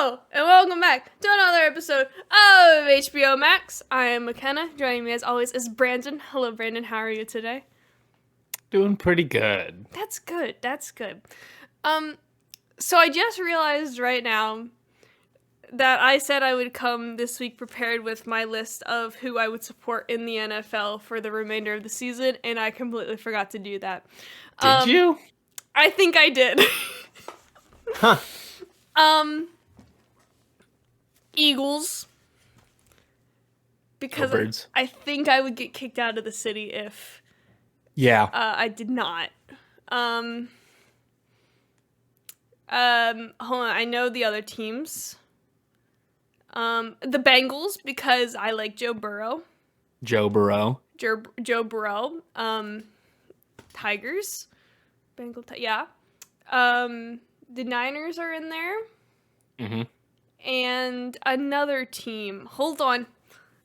Hello, and welcome back to another episode of HBO Max. I am Makenna. Joining me as always is Brandon. Hello, Brandon. How are you today? Doing pretty good. That's good. That's good. So I just realized right now that I said I would come this week prepared with my list of who I would support in the NFL for the remainder of the season, and I completely forgot to do that. Did you? I think I did. Huh. Eagles. Because Birds. I think I would get kicked out of the city if Yeah. I did not. Hold on, I know the other teams. The Bengals, because I like Joe Burrow. Joe Burrow. Joe Burrow. Tigers. Yeah. The Niners are in there. Mm-hmm. And another team. Hold on.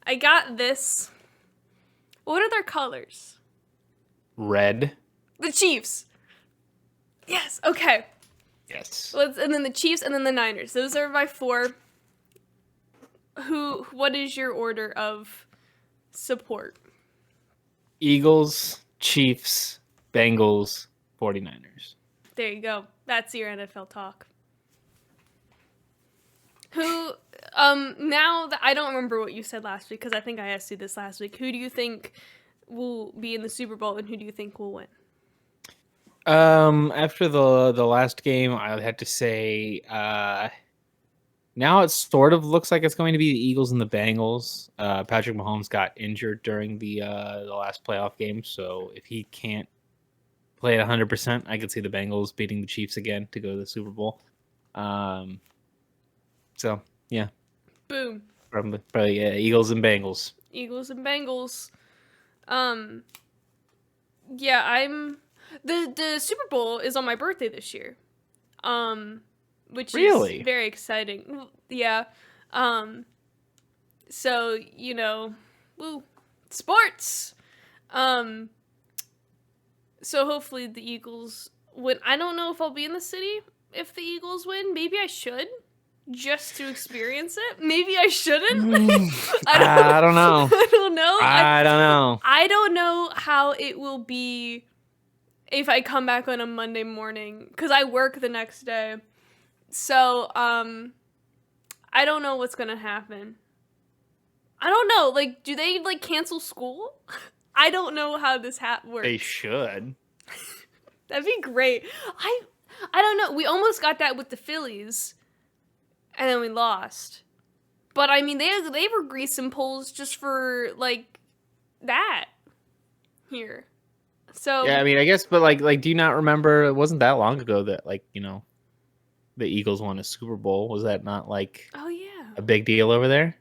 I got this. What are their colors? Red. The Chiefs. Yes. Okay. Yes. And then the Chiefs and then the Niners. Those are my four. What is your order of support? Eagles, Chiefs, Bengals, 49ers. There you go. That's your NFL talk. Now that I don't remember what you said last week because I think I asked you this last week. Who do you think will be in the Super Bowl and who do you think will win? After the last game, I would have to say now it sort of looks like it's going to be the Eagles and the Bengals. Patrick Mahomes got injured during the last playoff game, so if he can't play at 100%, I could see the Bengals beating the Chiefs again to go to the Super Bowl. So yeah, Boom. Probably Eagles and Bengals. Eagles and Bengals. Yeah, I'm the Super Bowl is on my birthday this year. Which Really? is very exciting. Yeah. So, woo, sports. So hopefully the Eagles win. I don't know if I'll be in the city if the Eagles win. Maybe I should. Just to experience it. Maybe I shouldn't. I don't know. I don't know. I don't know. I don't know how it will be if I come back on a Monday morning because I work the next day. So, I don't know what's gonna happen. I don't know. Like, do they cancel school? I don't know how this works. They should. That'd be great. I don't know. We almost got that with the Phillies. And then we lost. But I mean, they were greasing poles just for that here. So yeah, I mean, I guess, but like, do you not remember? It wasn't that long ago that the Eagles won a Super Bowl. Was that not oh yeah, a big deal over there?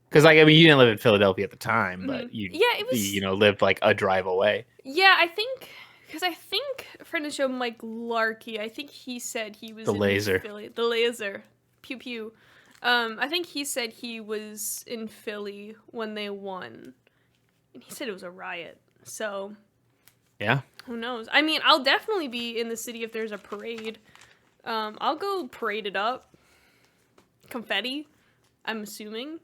Because I mean, you didn't live in Philadelphia at the time, but it was lived like a drive away. Yeah, I think a friend of the show, Mike Larkey. I think he said he was The in laser. Philly. The laser. Pew pew. I think he said he was in Philly when they won. And he said it was a riot. So, yeah. Who knows? I mean, I'll definitely be in the city if there's a parade. I'll go parade it up. Confetti, I'm assuming.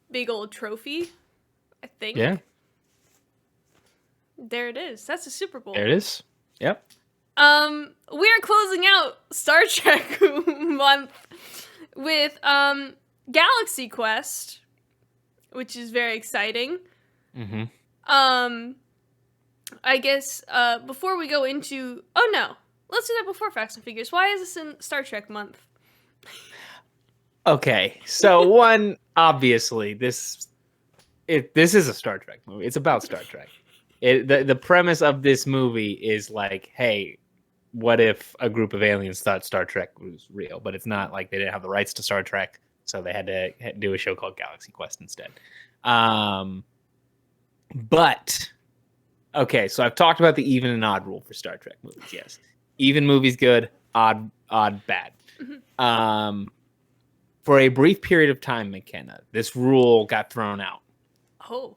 Big old trophy, I think. Yeah. There it is. That's a Super Bowl. There it is. Yep. We're closing out Star Trek month with Galaxy Quest, which is very exciting. Mm-hmm. I guess before we go into let's do that before Facts and Figures. Why is this in Star Trek month? Okay, so one, obviously this is a Star Trek movie. It's about Star Trek. The premise of this movie is like, hey, what if a group of aliens thought Star Trek was real? But it's not, like they didn't have the rights to Star Trek, so they had to do a show called Galaxy Quest instead. But okay, so I've talked about the even and odd rule for Star Trek movies. Yes, even movies good, odd bad. Mm-hmm. For a brief period of time, Makenna, this rule got thrown out. Oh.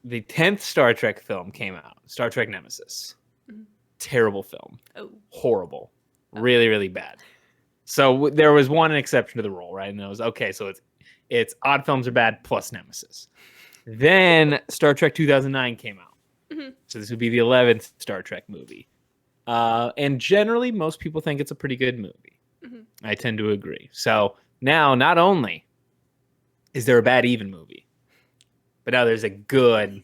The 10th Star Trek film came out, Star Trek Nemesis. Mm-hmm. Terrible film. Oh. Horrible. Really, really bad. So there was one exception to the rule, right? And it was okay. So it's odd films are bad plus Nemesis. Then Star Trek 2009 came out. Mm-hmm. So this would be the 11th Star Trek movie. And generally, most people think it's a pretty good movie. Mm-hmm. I tend to agree. So now, not only is there a bad even movie, but now there's a good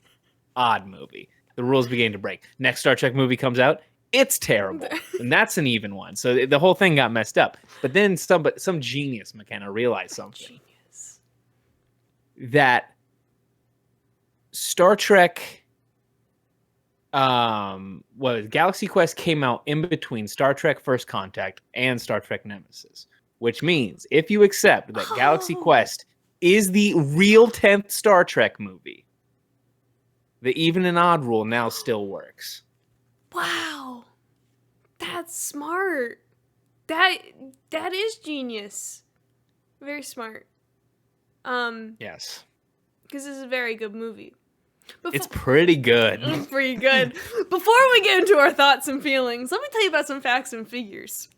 odd movie. The rules begin to break. Next Star Trek movie comes out, it's terrible, and that's an even one. So the whole thing got messed up. But then some genius, Makenna, realized something. That Star Trek, Galaxy Quest came out in between Star Trek First Contact and Star Trek Nemesis, which means if you accept that Galaxy Quest is the real 10th Star Trek movie, the even and odd rule now still works. Wow. That's smart. That is genius. Very smart. Yes. Because this is a very good movie. It's pretty good. It's pretty good. Before we get into our thoughts and feelings, let me tell you about some facts and figures.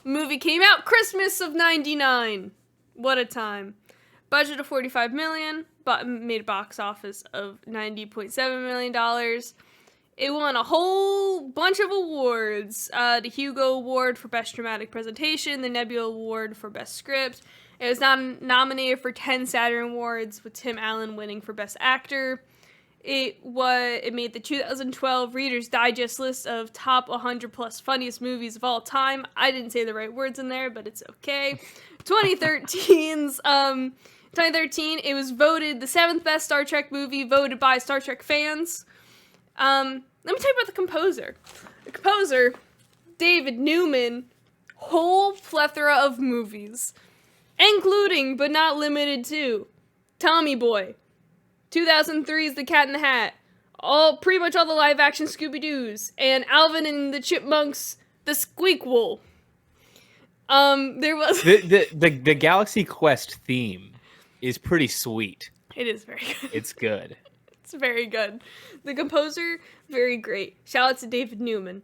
Movie came out Christmas of '99. What a time. Budget of $45 million, but made a box office of $90.7 million. It won a whole bunch of awards. The Hugo Award for Best Dramatic Presentation, the Nebula Award for Best Script. It was nominated for 10 Saturn Awards, with Tim Allen winning for Best Actor. It made the 2012 Reader's Digest list of top 100 plus funniest movies of all time. I didn't say the right words in there, but it's okay. 2013, it was voted the 7th best Star Trek movie, voted by Star Trek fans. Let me tell you about the composer. The composer, David Newman, whole plethora of movies, including but not limited to Tommy Boy, 2003's The Cat in the Hat, pretty much all the live-action Scooby-Doos, and Alvin and the Chipmunks, The Squeakquel. There was the Galaxy Quest theme is pretty sweet. It is very good. It's good. It's very good. The composer, very great. Shout out to David Newman.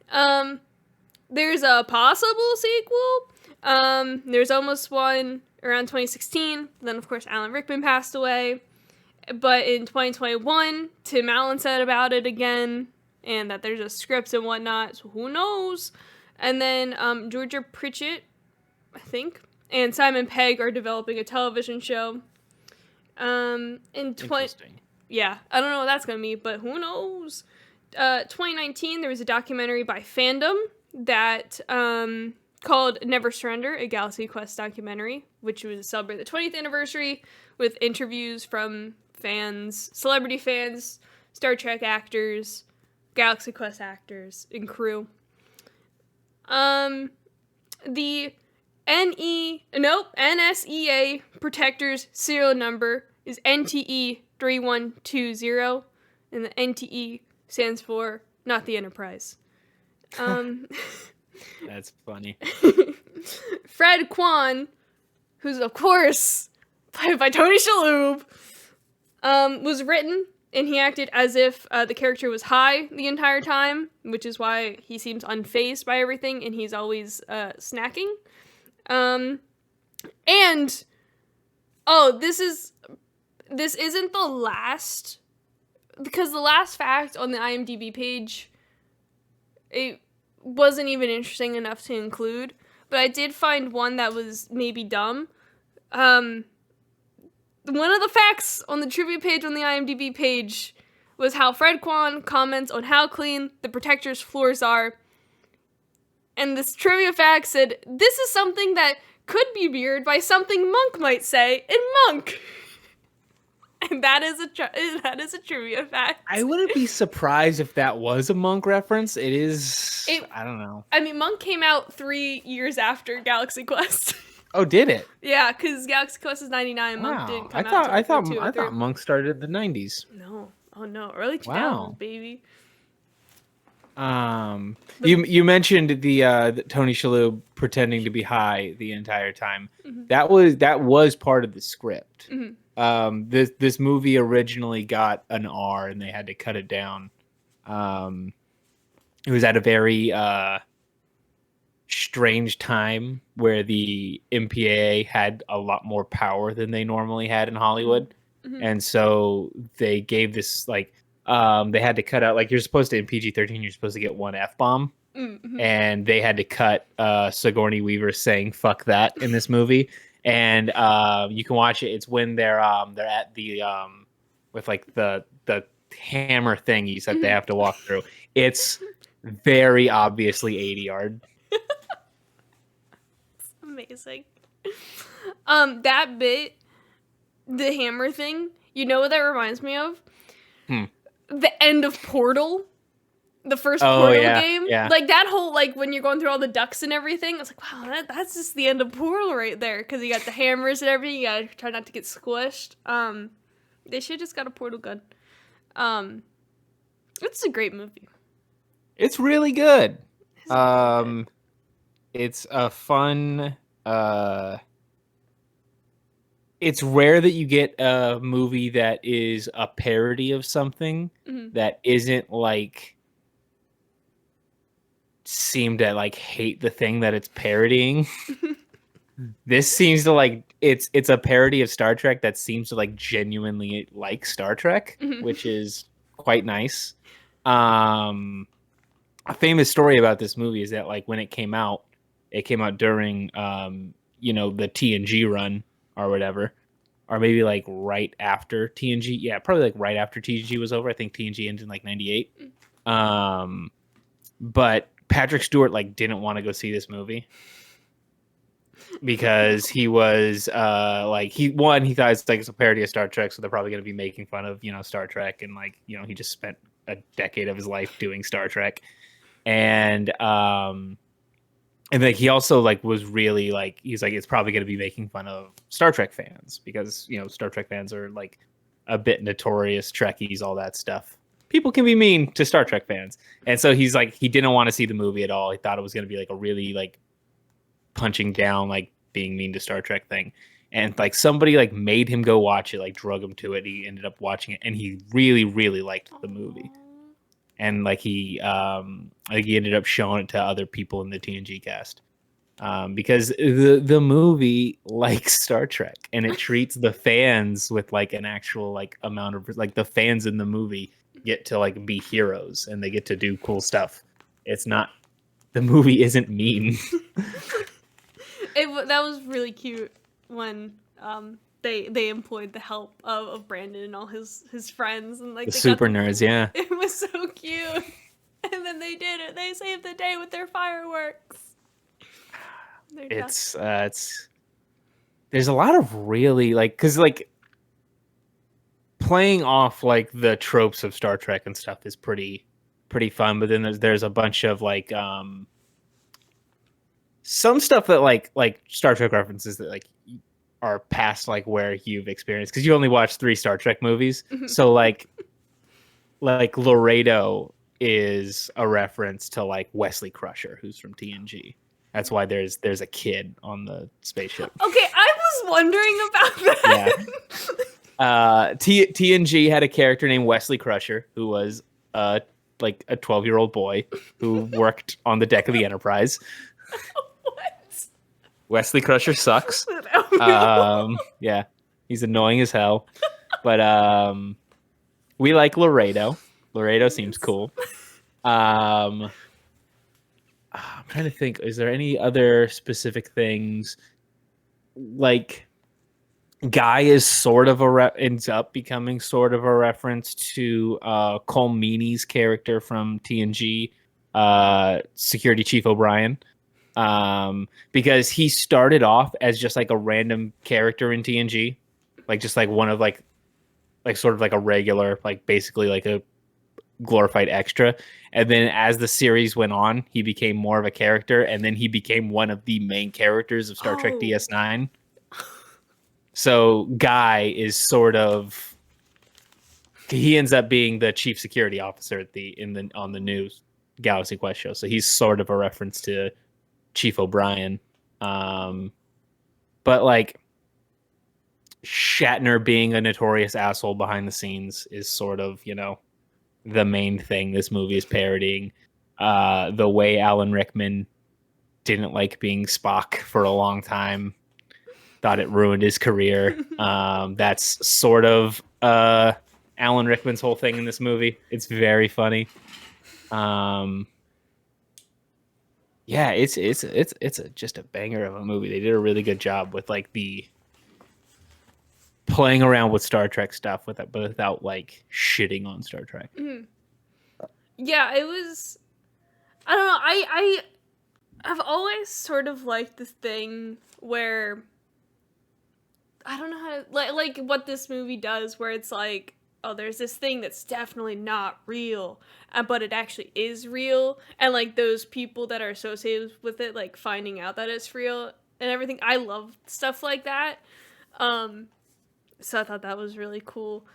There's a possible sequel. There's almost one around 2016. Then, of course, Alan Rickman passed away. But in 2021, Tim Allen said about it again, and that there's a script and whatnot, so who knows? And then Georgia Pritchett, I think, and Simon Pegg are developing a television show. Interesting. Yeah, I don't know what that's going to be, but who knows? 2019, there was a documentary by Fandom that called Never Surrender, a Galaxy Quest documentary, which was celebrate the 20th anniversary with interviews from fans, celebrity fans, Star Trek actors, Galaxy Quest actors, and crew. The NSEA Protector's serial number is NTE 3120, and the NTE stands for Not the Enterprise. That's funny. Fred Kwan, who's of course played by Tony Shalhoub, was written, and he acted as if the character was high the entire time, which is why he seems unfazed by everything, and he's always snacking. This isn't the last, because the last fact on the IMDb page, it wasn't even interesting enough to include, but I did find one that was maybe dumb. One of the facts on the trivia page on the IMDb page was how Fred Kwan comments on how clean the Protector's floors are. And this trivia fact said, this is something that could be mirrored by something Monk might say in Monk. And that is a trivia fact. I wouldn't be surprised if that was a Monk reference. I don't know. I mean, Monk came out 3 years after Galaxy Quest. Oh, did it? Yeah, because Galaxy Quest is 99. Wow. Monk didn't come out. I thought Monk started in the 90s. No. Oh no, early 2000s, Wow. baby. You mentioned the Tony Shalhoub pretending to be high the entire time. Mm-hmm. That was part of the script. Mm-hmm. This movie originally got an R and they had to cut it down. It was at a very strange time where the MPAA had a lot more power than they normally had in Hollywood. Mm-hmm. And so they gave this like they had to cut out like you're supposed to in PG-13 you're supposed to get one F-bomb. Mm-hmm. And they had to cut Sigourney Weaver saying "fuck that" in this movie, and you can watch it. It's when they're at the with like the hammer thingies that they have to walk through. It's very obviously 80 yard. Amazing. That bit, the hammer thing, you know what that reminds me of? The end of Portal. The first Portal game. Yeah. Like that whole like when you're going through all the ducks and everything, it's like, wow, that's just the end of Portal right there. Cause you got the hammers and everything, you gotta try not to get squished. They should just got a portal gun. It's a great movie. It's really good. It's a fun it's rare that you get a movie that is a parody of something that isn't like seem to like hate the thing that it's parodying. This seems to like it's a parody of Star Trek that seems to like genuinely like Star Trek, which is quite nice. A famous story about this movie is that like when it came out during the TNG run or whatever, or maybe like right after TNG. Yeah, probably like right after TNG was over. I think TNG ended in like 98. But Patrick Stewart like didn't want to go see this movie because he was he thought it's like it's a parody of Star Trek, so they're probably going to be making fun of Star Trek, and like he just spent a decade of his life doing Star Trek, and like he also like was really like he's like it's probably going to be making fun of Star Trek fans because Star Trek fans are like a bit notorious, Trekkies, all that stuff. People can be mean to Star Trek fans. And so he's like, he didn't want to see the movie at all. He thought it was going to be like a really like punching down, like being mean to Star Trek thing. And like somebody like made him go watch it, like drug him to it. He ended up watching it and he really, really liked the movie. And like he ended up showing it to other people in the TNG cast. Because the movie likes Star Trek and it treats the fans with like an actual like amount of like the fans in the movie get to like be heroes and they get to do cool stuff. It's not the movie isn't mean. That was really cute when they employed the help of Brandon and all his friends and like the super nerds. Yeah, it was so cute. And then they did it. They saved the day with their fireworks. It's there's a lot of really like because like playing off like the tropes of Star Trek and stuff is pretty fun, but then there's a bunch of like some stuff that like Star Trek references that like are past like where you've experienced because you only watched 3 Star Trek movies. So like Laredo is a reference to like Wesley Crusher, who's from TNG. That's why there's a kid on the spaceship. Okay, I was wondering about that. Yeah. TNG had a character named Wesley Crusher who was like a 12-year-old boy who worked on the deck of the Enterprise. What? Wesley Crusher sucks. Yeah, he's annoying as hell. But we like Laredo. Laredo seems cool. I'm trying to think. Is there any other specific things? Like, Guy is sort of ends up becoming sort of a reference to Cole Meany's character from TNG, Security Chief O'Brien, because he started off as just like a random character in TNG, like just like one of like sort of like a regular, like basically like a glorified extra, and then as the series went on he became more of a character, and then he became one of the main characters of Star Trek DS9. So Guy is sort of he ends up being the chief security officer at on the new Galaxy Quest show, so he's sort of a reference to Chief O'Brien. But like Shatner being a notorious asshole behind the scenes is sort of the main thing this movie is parodying. The way Alan Rickman didn't like being Spock for a long time. Thought it ruined his career. That's sort of Alan Rickman's whole thing in this movie. It's very funny. Yeah, it's just a banger of a movie. They did a really good job with like the playing around with Star Trek stuff with it, but without like shitting on Star Trek. Yeah, it was. I don't know. I've always sort of liked this thing where I don't know how to like what this movie does, where it's like, oh, there's this thing that's definitely not real, but it actually is real, and like those people that are associated with it, like finding out that it's real and everything. I love stuff like that. So I thought that was really cool.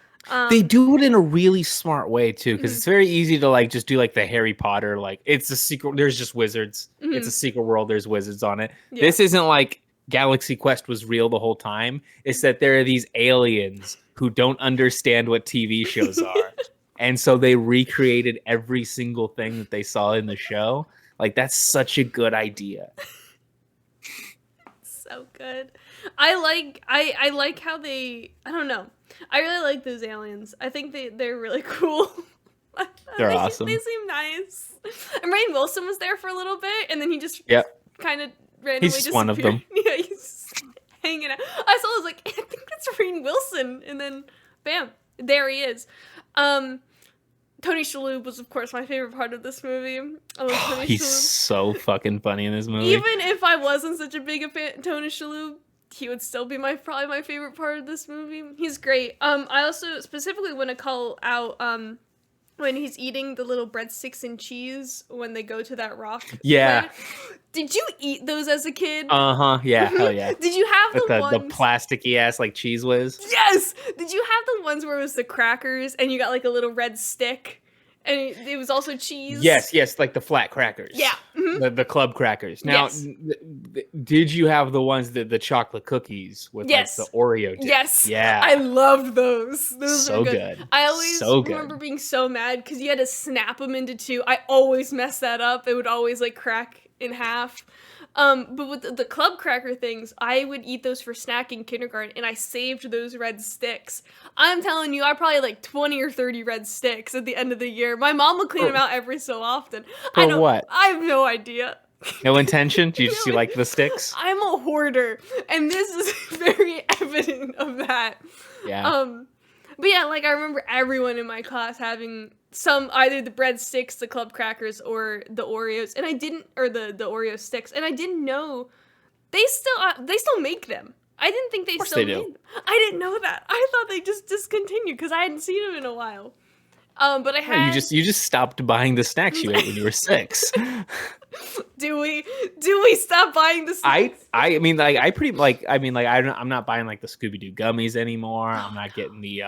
They do it in a really smart way too, because it's very easy to like just do like the Harry Potter, like it's a secret. There's just wizards. It's a secret world. There's wizards on it. Yeah. This isn't like Galaxy Quest was real the whole time. It's that there are these aliens who don't understand what TV shows are, and so they recreated every single thing that they saw in the show. Like that's such a good idea. So good. I like how they. I don't know. I really like those aliens. I think they're really cool. They're awesome. They seem nice. And Rainn Wilson was there for a little bit, and then he just kind of randomly he's just one of them. Yeah, he's hanging out. I was like, I think that's Rainn Wilson, and then bam, there he is. Tony Shalhoub was, of course, my favorite part of this movie. I love Tony He's Shalhoub. so fucking funny in this movie. Even if I wasn't such a big fan of Tony Shalhoub, he would still be probably my favorite part of this movie. He's great. I also specifically want to call out when he's eating the little breadsticks and cheese when they go to that rock. Yeah. Planet. Did you eat those as a kid? Yeah, hell yeah. Did you have the ones... the plasticky ass like cheese whiz? Yes. Did you have the ones where it was the crackers and you got like a little red stick? And it was also cheese. Yes, like the flat crackers. Yeah, the club crackers. Now, did you have the ones the chocolate cookies with like the Oreo dip? Yes, yeah, I loved those. Those so were good. I always remember being so mad because you had to snap them into two. I always messed that up. It would always like crack in half. But with the club cracker things, I would eat those for snack in kindergarten, and I saved those red sticks. I'm telling you, I probably had like 20 or 30 red sticks at the end of the year. My mom would clean them out every so often. What? I have no idea. No intention? Do you just like the sticks? I'm a hoarder, and this is very evident of that. Yeah. But yeah, like I remember everyone in my class having either the breadsticks, the club crackers, or the Oreos, and I didn't, or the Oreo sticks, and I didn't know they still make them. I didn't think they still made them. I didn't know that. I thought they just discontinued because I hadn't seen them in a while. But I had you just stopped buying the snacks you ate when you were 6. Do we stop buying the snacks? I'm not buying like the Scooby-Doo gummies anymore. I'm not getting the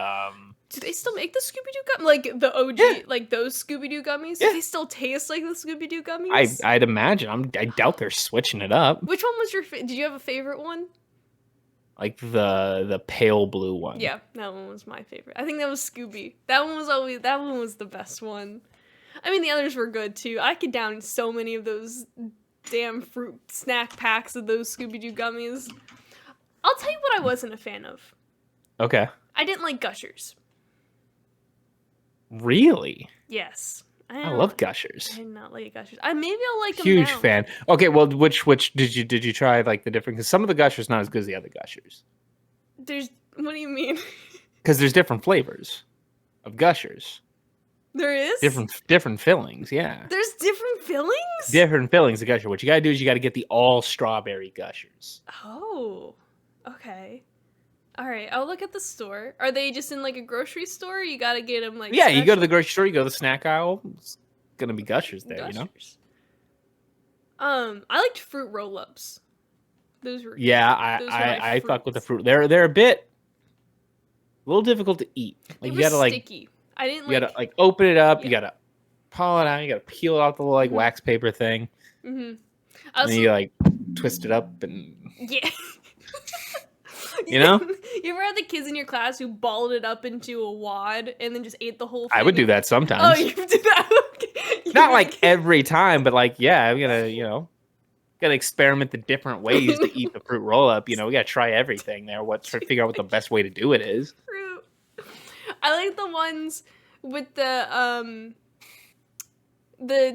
Do they still make the Scooby-Doo gummies? Like the OG, like those Scooby-Doo gummies? Yeah. Do they still taste like the Scooby-Doo gummies? I'd imagine. I doubt they're switching it up. Which one was your did you have a favorite one? Like the pale blue one. Yeah, that one was my favorite. I think that was Scooby. That one was the best one. I mean, the others were good too. I could down so many of those damn fruit snack packs of those Scooby-Doo gummies. I'll tell you what I wasn't a fan of. Okay. I didn't like Gushers. Really? Yes. I love Gushers. I did not like Gushers. Maybe I'll like them Huge now. fan. Okay, well, which did you try like the different? Because some of the Gushers not as good as the other Gushers. What do you mean? Because there's different flavors of Gushers. There is different fillings. Yeah. There's different fillings. Different fillings of Gusher. What you gotta do is you gotta get the all strawberry Gushers. Oh, okay. All right, I'll look at the store. Are they just in like a grocery store? Or you gotta get them like. Yeah, you go to the grocery store. You go to the snack aisle. It's gonna be Gushers there. Gushers. You know. I liked fruit roll-ups. Those were. Yeah, I fuck with the fruit. They're a little difficult to eat. Like you gotta like. Sticky. I didn't. You gotta like open it up. Yeah. You gotta pull it out. You gotta peel out the little like wax paper thing. Mm-hmm. And then you like twist it up and. Yeah. You know? You ever had the kids in your class who balled it up into a wad and then just ate the whole thing? I would do that sometimes. Oh, you do that? Okay. Not like every time, but like, yeah, I'm gonna, gotta experiment the different ways to eat the fruit roll up. You know, we gotta try everything there. Try to figure out what the best way to do it is. Fruit. I like the ones with the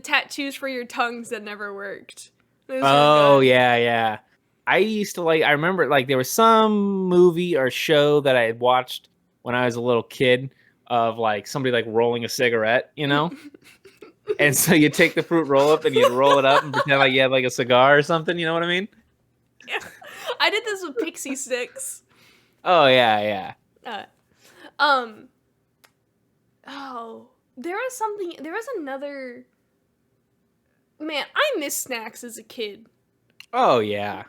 tattoos for your tongues that never worked. Those Oh are good. yeah. I used to like. I remember like there was some movie or show that I had watched when I was a little kid of like somebody like rolling a cigarette, you know. And so you take the fruit roll up and you'd roll it up and pretend like you had like a cigar or something. You know what I mean? Yeah. I did this with pixie sticks. Oh yeah. Uh, um. Oh, there was another. Man, I miss snacks as a kid. Oh yeah.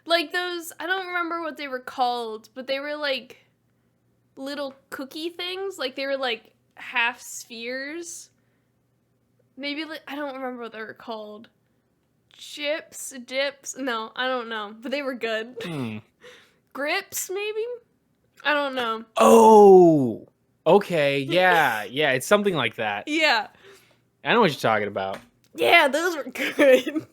Like those, I don't remember what they were called, but they were like little cookie things. Like they were like half spheres. Maybe like, I don't remember what they were called. Chips, dips. No, I don't know, but they were good. Hmm. Grips, maybe. I don't know. Oh. Okay. Yeah. It's something like that. Yeah, I know what you're talking about. yeah, those were good.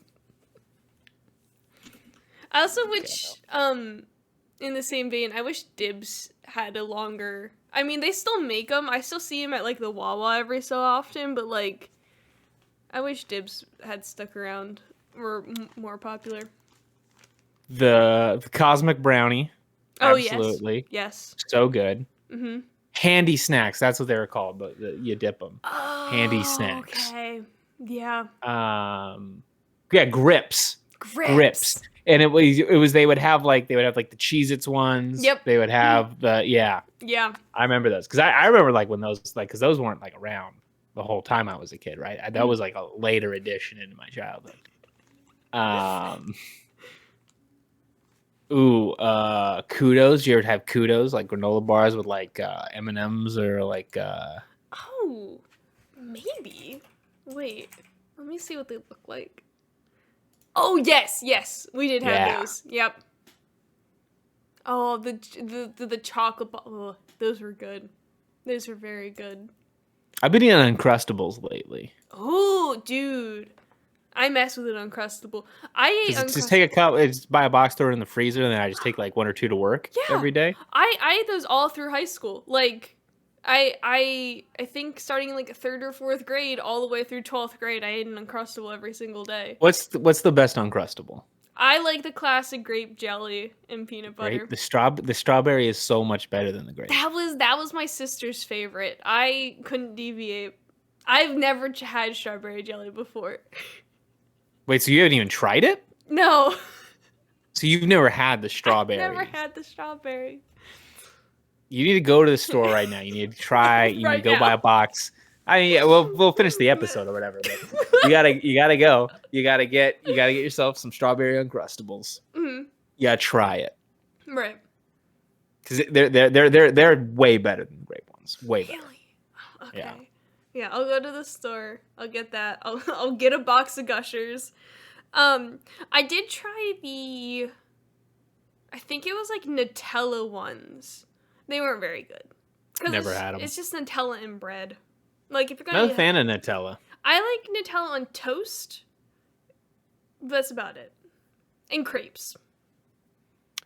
I also Okay. wish, in the same vein, I wish Dibs had a longer. I mean, they still make them. I still see them at like the Wawa every so often, but like, I wish Dibs had stuck around or more popular. The cosmic brownie. Oh Absolutely. yes. So good. Mm-hmm. Handy snacks. That's what they were called. But you dip them. Handy Oh, snacks. okay. Yeah. Yeah, grips. Grips. And it was they would have like the Cheez-Its ones. Yep. They would have Yeah. I remember those because I remember like when those like because those weren't like around the whole time I was a kid, right? That was like a later addition into my childhood. Kudos. You ever have Kudos like granola bars with like M&Ms or like Oh, maybe. Wait, let me see what they look like. Oh yes, we did have Yeah. those. Yep. Oh, the chocolate oh, those were good. Those were very good. I've been eating Uncrustables lately. Oh, dude. I mess with an Uncrustable. I ate Just take a cup, just buy a box, throw it in the freezer, and then I just take like 1 or 2 to work every day. I ate those all through high school. Like, I think starting in like 3rd or 4th grade, all the way through 12th grade, I ate an Uncrustable every single day. What's the best Uncrustable? I like the classic grape jelly and peanut butter. Right? The strawberry is so much better than the grape. That was my sister's favorite. I couldn't deviate. I've never had strawberry jelly before. Wait, so you haven't even tried it? No. So you've never had the strawberry? I've never had the strawberry. You need to go to the store right now. You need to try. You need to go buy a box. I mean, yeah, we'll finish the episode or whatever. But you gotta go. You gotta get yourself some strawberry Uncrustables. Mm-hmm. You gotta try it. Right. Because they're way better than the grape ones. Way better. Really? Okay. Yeah, I'll go to the store. I'll get that. I'll get a box of Gushers. I did try I think it was like Nutella ones. They weren't very good. Never had them. It's just Nutella and bread. Like if you're gonna. Not a fan of Nutella. I like Nutella on toast. That's about it. And crepes.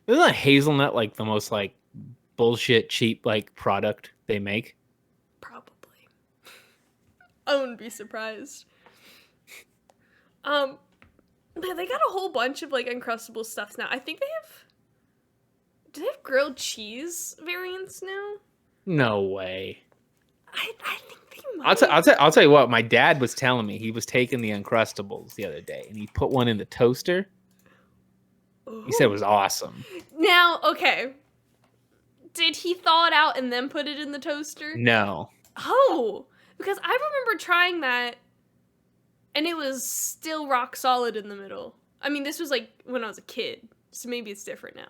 Isn't that hazelnut like the most like bullshit cheap like product they make? Probably. I wouldn't be surprised. But they got a whole bunch of like Uncrustable stuffs now. I think they have. Do they have grilled cheese variants now? No way. I think they might. I'll tell you what. My dad was telling me he was taking the Uncrustables the other day and he put one in the toaster. Ooh. He said it was awesome. Now, okay. Did he thaw it out and then put it in the toaster? No. Oh, because I remember trying that and it was still rock solid in the middle. I mean, this was like when I was a kid, so maybe it's different now.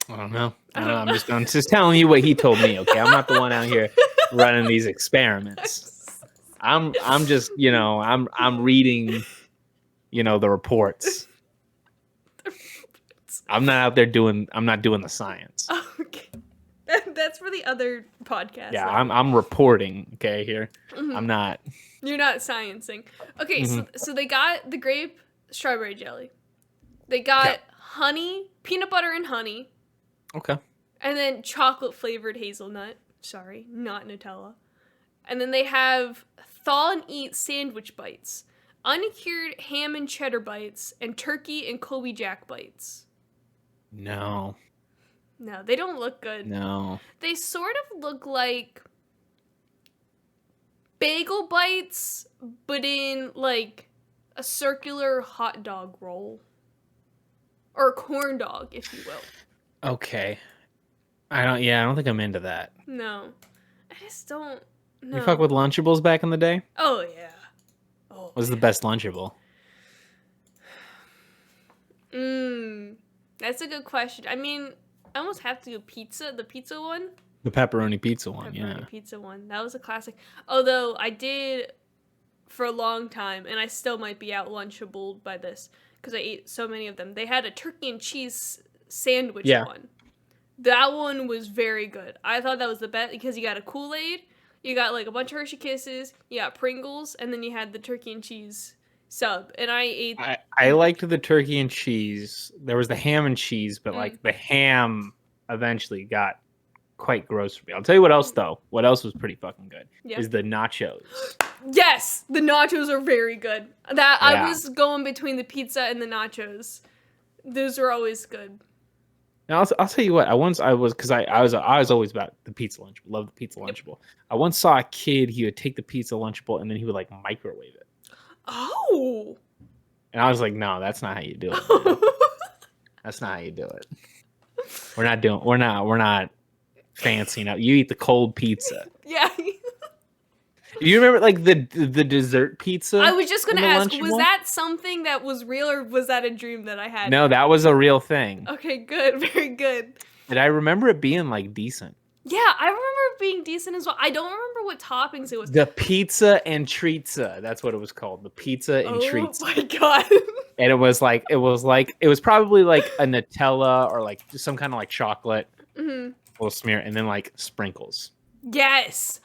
I don't know. I'm just telling you what he told me. Okay, I'm not the one out here running these experiments. I'm just I'm reading, the reports. I'm not doing the science. Okay, that's for the other podcast. Yeah, I'm reporting. Okay, here. Mm-hmm. I'm not. You're not sciencing. Okay, so they got the grape strawberry jelly. They got honey, peanut butter and honey. Okay. And then chocolate flavored hazelnut. Sorry, not Nutella. And then they have thaw and eat sandwich bites, uncured ham and cheddar bites, and turkey and Colby Jack bites. No. No, they don't look good. No. They sort of look like bagel bites, but in like a circular hot dog roll. Or a corn dog, if you will. Okay. I don't think I'm into that. No. I just don't. No. You fuck with Lunchables back in the day? Oh, yeah. Oh, What was the best Lunchable? That's a good question. I mean, I almost have to go pizza. The pizza one? The pepperoni pizza one, Pepperoni pizza one. That was a classic. Although I did for a long time, and I still might be out Lunchable by this, because I ate so many of them. They had a turkey and cheese sandwich one. That one was very good. I thought that was the best because you got a Kool-Aid, you got like a bunch of Hershey Kisses, you got Pringles, and then you had the turkey and cheese sub. And I ate. I liked the turkey and cheese. There was the ham and cheese, but like the ham eventually got quite gross for me. I'll tell you what else though. What else was pretty fucking good is the nachos. Yes, the nachos are very good. I was going between the pizza and the nachos. Those are always good. Now I'll tell you what. I was always about the pizza Lunchable. Love the pizza Lunchable. I once saw a kid. He would take the pizza Lunchable and then he would like microwave it. Oh. And I was like, no, that's not how you do it. That's not how you do it. We're not fancy enough. You eat the cold pizza. Yeah. You remember like the dessert pizza? I was just gonna ask, Lunchable? was that something that was real or was that a dream that I had? No, that was a real thing. Okay, good, very good. And I remember it being like decent. Yeah, I remember it being decent as well. I don't remember what toppings it was. The pizza and treatza. That's what it was called. The pizza and treats. Oh my god. And it was probably like a Nutella or like just some kind of like chocolate. Mm-hmm. Little smear and then like sprinkles. Yes.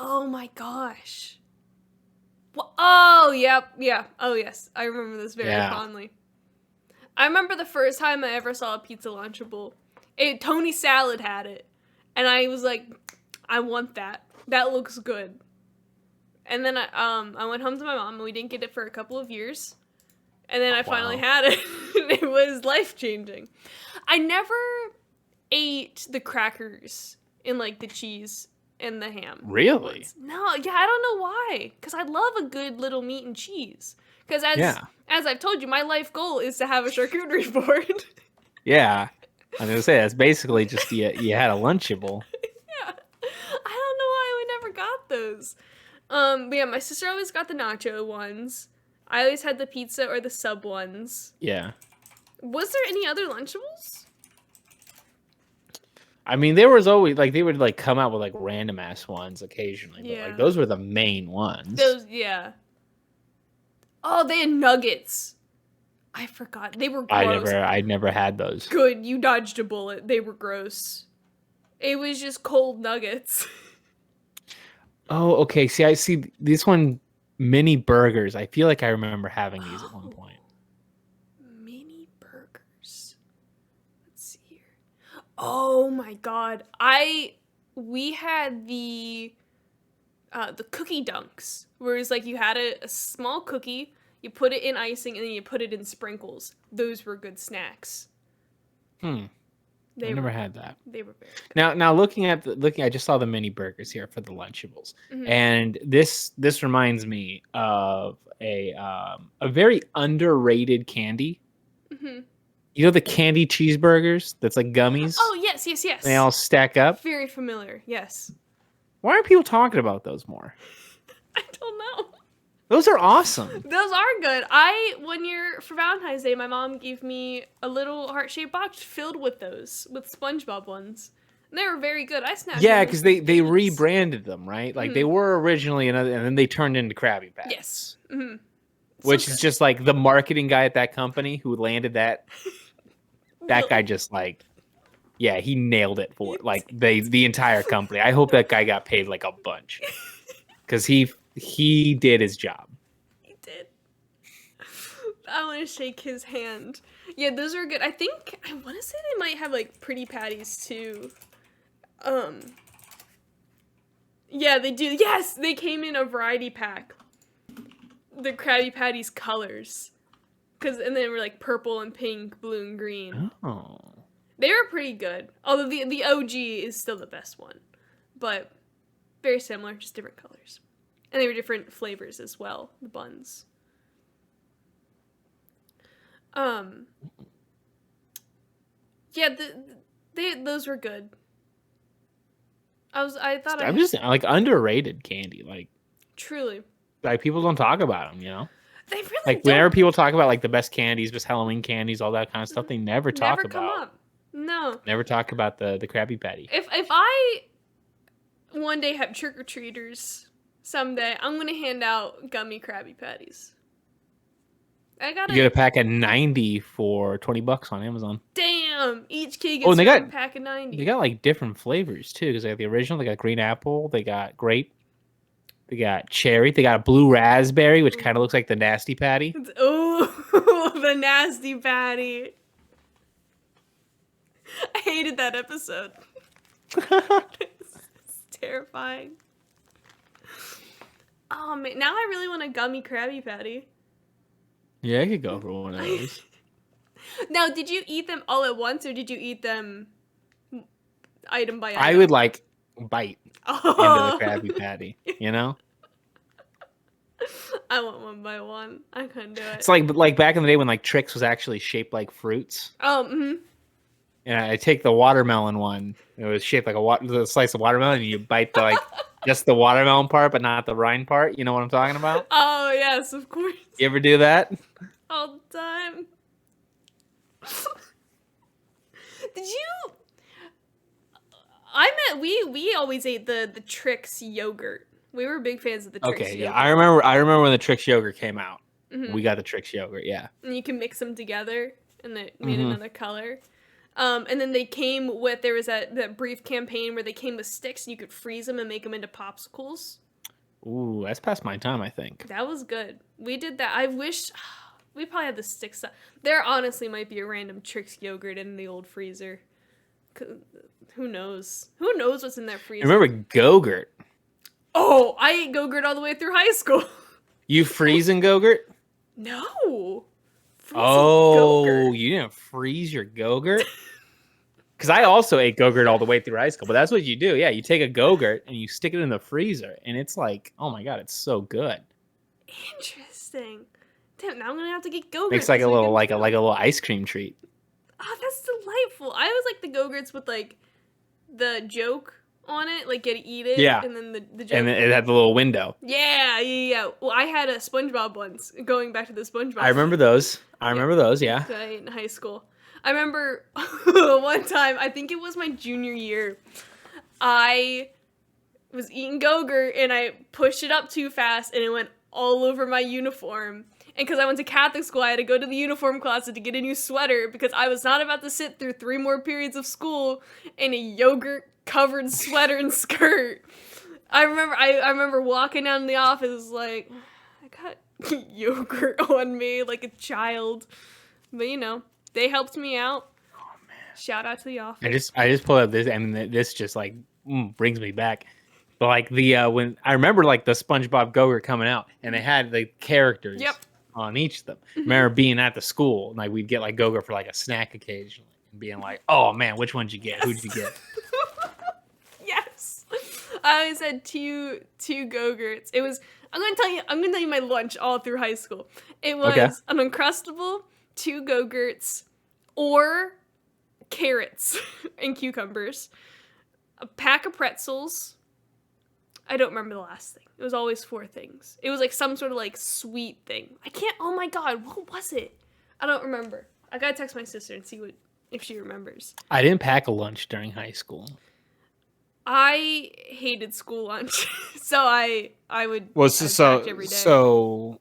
Oh my gosh. Oh, yep, yeah. Oh, yes. I remember this very fondly. I remember the first time I ever saw a pizza Lunchable. Tony Salad had it. And I was like, I want that. That looks good. And then I went home to my mom and we didn't get it for a couple of years. And then I finally had it. It was life-changing. I never ate the crackers in like the cheese and the ham. Really? No, yeah, I don't know why. Because I love a good little meat and cheese. Because as I've told you, my life goal is to have a charcuterie board. Yeah. I was going to say, that's basically just you had a Lunchable. Yeah. I don't know why we never got those. But yeah, my sister always got the nacho ones. I always had the pizza or the sub ones. Yeah. Was there any other Lunchables? I mean, there was always like they would like come out with like random ass ones occasionally, but like those were the main ones. Oh, they had nuggets. I forgot. They were gross. I never had those. Good, you dodged a bullet. They were gross. It was just cold nuggets. Oh, okay. See, I see this one, mini burgers. I feel like I remember having these at one point. Mini burgers. Let's see here. Oh my god. We had the cookie dunks, where it's like you had a small cookie, you put it in icing, and then you put it in sprinkles. Those were good snacks. I never had that. They were very good. Now looking, I just saw the mini burgers here for the Lunchables, and this reminds me of a very underrated candy. You know the candy cheeseburgers that's like gummies? Oh yes. They all stack up. Very familiar. Yes. Why aren't people talking about those more? I don't know. Those are awesome. Those are good. One year for Valentine's Day, my mom gave me a little heart-shaped box filled with those, with SpongeBob ones. And they were very good. I snapped. Yeah, because they rebranded them, right? Like they were originally another, and then they turned into Krabby Patties. Yes. Which is just like the marketing guy at that company who landed that. That guy just like, yeah, he nailed it for like the entire company. I hope that guy got paid like a bunch, because he did his job. He did. I want to shake his hand. Yeah, those are good. I think I want to say they might have like pretty patties too. Yeah, they do. Yes, they came in a variety pack. The Krabby Patties colors, and they were like purple and pink, blue and green. Oh. They were pretty good. Although the OG is still the best one, but very similar, just different colors, and they were different flavors as well. The buns. Yeah, those were good. I'm just like underrated candy. Truly. Like people don't talk about them, you know? They really like don't. Whenever people talk about like the best candies, just Halloween candies, all that kind of stuff, they never talk come about. up. No. Never talk about the Krabby Patty. If I one day have trick or treaters someday, I'm gonna hand out gummy Krabby Patties. You get a pack of 90 for $20 on Amazon. Damn! Each kid gets one pack of 90. They got like different flavors too, because they got the original. They got green apple. They got grape. They got cherry. They got a blue raspberry, which kind of looks like the Nasty Patty. Oh, the Nasty Patty! I hated that episode. It's terrifying. Oh man, now I really want a gummy Krabby Patty. Yeah, I could go for one of those. Now, did you eat them all at once, or did you eat them item by item? I would like bite into the Krabby Patty, you know? I want one by one. I couldn't do it. It's like back in the day when like Trix was actually shaped like fruits. Oh, mm-hmm. And I take the watermelon one. It was shaped like a slice of watermelon, and you bite the just the watermelon part, but not the rind part. You know what I'm talking about? Oh yes, of course. You ever do that? All the time. Did you? We always ate the Trix yogurt. We were big fans of the Trix yogurt. Okay, yeah, I remember when the Trix yogurt came out. Mm-hmm. We got the Trix yogurt, yeah. And you can mix them together, and it made another color. And then there was that brief campaign where they came with sticks, and you could freeze them and make them into popsicles. Ooh, that's past my time, I think. That was good. We did that. I wish we probably had the sticks. There honestly might be a random Trix yogurt in the old freezer. Who knows? Who knows what's in that freezer? Remember Go-Gurt? Oh, I ate Go-Gurt all the way through high school. You freezing Go-Gurt? No. Go-Gurt. You didn't freeze your Go-Gurt? Because I also ate Go-Gurt all the way through high school, but that's what you do. Yeah, you take a Go-Gurt and you stick it in the freezer, and it's like, oh my god, it's so good. Interesting. Damn, now I'm gonna have to get Go-Gurt. Makes like a little ice cream treat. Oh, that's delightful. I always like the Go-Gurts with like the joke on it, like get to eat it. Yeah. And then the joke. And it had the little window. Yeah. Well, I had a SpongeBob once. Going back to the SpongeBob. I remember those. Yeah. That I ate in high school. I remember one time, I think it was my junior year, I was eating Go-Gurt and I pushed it up too fast and it went all over my uniform. And because I went to Catholic school, I had to go to the uniform closet to get a new sweater because I was not about to sit through 3 more periods of school in a yogurt-covered sweater and skirt. I remember walking down the office like, I got yogurt on me like a child. But, you know, they helped me out. Oh, man. Shout out to the office. I just pulled up this, and this just like brings me back. But like when I remember like the SpongeBob Go-Gurt coming out, and they had the characters on each of them. I remember being at the school, and like we'd get like Go-Gurt for like a snack occasionally, and being like, "Oh man, which one'd you get? Who'd you get?" Yes, I always had two Go-Gurts. It was I'm gonna tell you my lunch all through high school. It was an Uncrustable, 2 Go-Gurts, or carrots and cucumbers, a pack of pretzels. I don't remember the last thing. It was always 4 things. It was like some sort of like sweet thing. Oh my god, what was it? I don't remember. I gotta text my sister and see if she remembers. I didn't pack a lunch during high school. I hated school lunch, so I would. Well, every day. So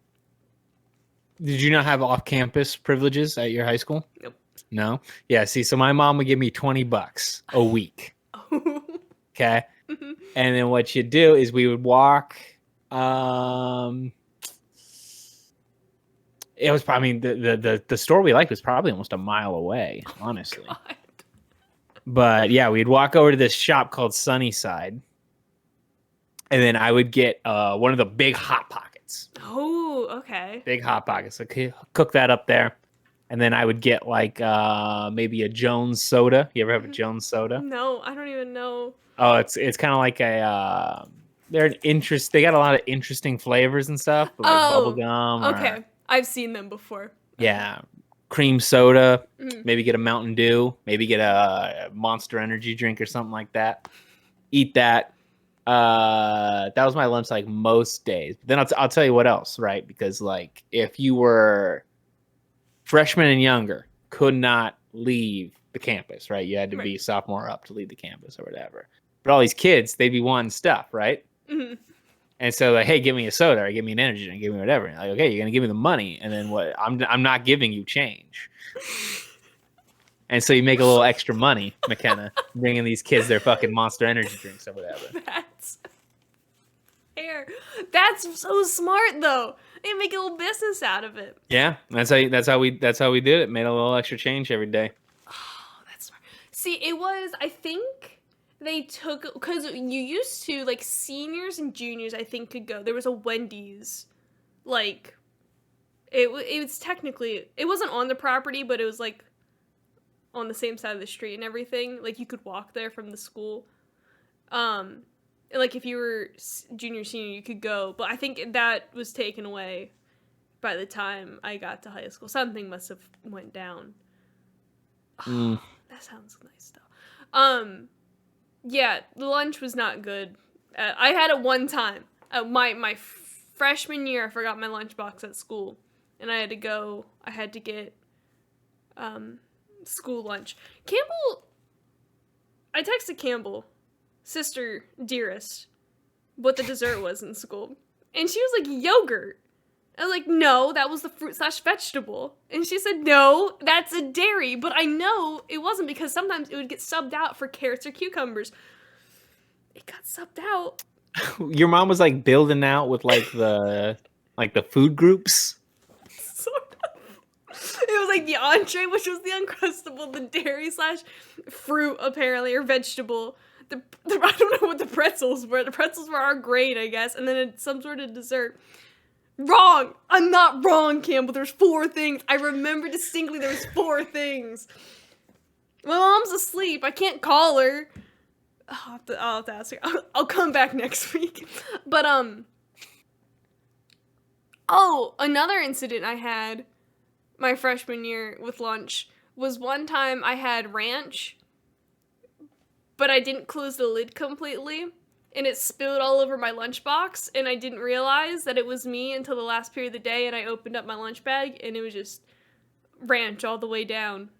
did you not have off-campus privileges at your high school? Nope. No. Yeah. See, so my mom would give me $20 a week. Okay. And then what you do is we would walk. It It was probably, I mean, the store we liked was probably almost a mile away, honestly. God. But yeah, we'd walk over to this shop called Sunnyside, and then I would get one of the big Hot Pockets. Oh, okay. Big Hot Pockets. So cook that up there. And then I would get like maybe a Jones soda. You ever have a Jones soda? No, I don't even know. Oh, it's kind of like they got a lot of interesting flavors and stuff, like Oh, bubblegum okay. or I've seen them before. yeah, cream soda, Mhm. maybe get a Mountain Dew, maybe get a Monster Energy drink or something like that. Eat that. That was my lunch like most days. But then I'll tell you what else, right? Because like if you were freshman and younger, could not leave the campus, right? You had to be sophomore up to leave the campus or whatever. But all these kids, they'd be wanting stuff, right? Mm-hmm. And so like, hey, give me a soda or give me an energy drink, give me whatever. And like, okay, you're gonna give me the money, and then what? I'm not giving you change. And so you make a little extra money, Makenna, bringing these kids their fucking Monster Energy drinks or whatever. That's fair. That's so smart though. They make a little business out of it. Yeah, that's how we did it. Made a little extra change every day. Oh, that's smart. See, it was, I think they took, because you used to, like, seniors and juniors, I think, could go. There was a Wendy's, like, it was technically, it wasn't on the property, but it was, like, on the same side of the street and everything. Like, you could walk there from the school. And, like, if you were junior, senior, you could go. But I think that was taken away by the time I got to high school. Something must have went down. Oh, that sounds nice, though. Yeah, the lunch was not good. I had it one time. My freshman year, I forgot my lunchbox at school. And I had to get school lunch. I texted Campbell, sister dearest, what the dessert was in school. And she was like, yogurt. I was like, no, that was the fruit/vegetable. And she said, no, that's a dairy. But I know it wasn't, because sometimes it would get subbed out for carrots or cucumbers. It got subbed out. Your mom was like building out with like the food groups. Sort of. It was like the entree, which was the Uncrustable, the dairy/fruit, apparently, or vegetable. I don't know what the pretzels were. The pretzels were our grade, I guess. And then some sort of dessert. Wrong! I'm not wrong, Campbell. There's 4 things. I remember distinctly there was 4 things. My mom's asleep. I can't call her. I'll have to ask her. I'll come back next week. But, oh, another incident I had my freshman year with lunch was one time I had ranch, but I didn't close the lid completely. And it spilled all over my lunchbox, and I didn't realize that it was me until the last period of the day, and I opened up my lunch bag, and it was just ranch all the way down.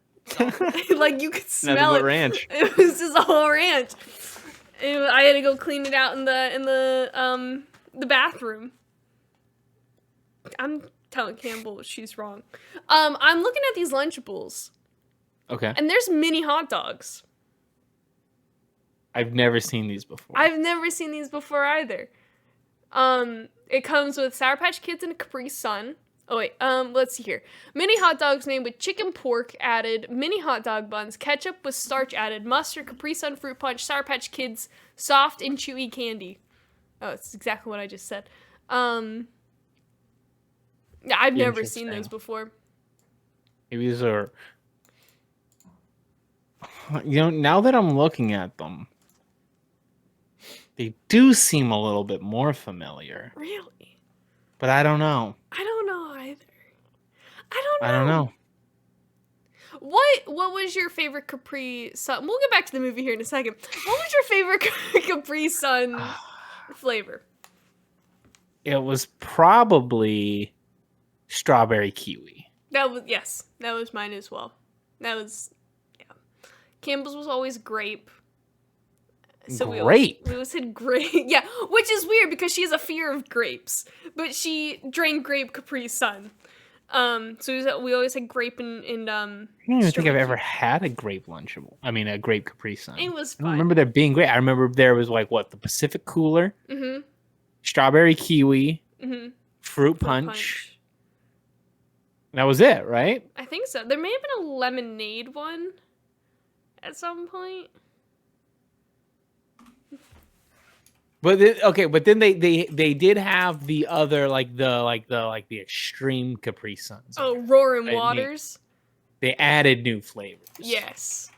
Like, you could smell it. Ranch. It was just all ranch. I had to go clean it out in the bathroom. I'm telling Campbell she's wrong. I'm looking at these Lunchables. Okay. And there's mini hot dogs. I've never seen these before. I've never seen these before either. It comes with Sour Patch Kids and a Capri Sun. Oh wait, let's see here. Mini hot dogs made with chicken pork added, mini hot dog buns, ketchup with starch added, mustard, Capri Sun fruit punch, Sour Patch Kids, soft and chewy candy. Oh, it's exactly what I just said. Yeah, I've never seen those before. Maybe these are, now that I'm looking at them, they do seem a little bit more familiar. Really? But I don't know. I don't know either. I don't know. What was your favorite Capri Sun? We'll get back to the movie here in a second. What was your favorite Capri Sun flavor? It was probably strawberry kiwi. That was mine as well. That was, yeah. Campbell's was always grape. So Grape? We always said grape. Yeah, which is weird because she has a fear of grapes. But she drank grape Capri Sun. So we always had grape and I don't even think I've ever had a grape Lunchable. I mean, a grape Capri Sun. It was fun. I don't remember there being grape. I remember there was like, what, the Pacific Cooler? Mm-hmm. Strawberry kiwi. Mm-hmm. Fruit punch. That was it, right? I think so. There may have been a lemonade one at some point. But but then they did have the other the extreme Capri Suns. Oh, Roaring Right? Waters. They added new flavors. Yes.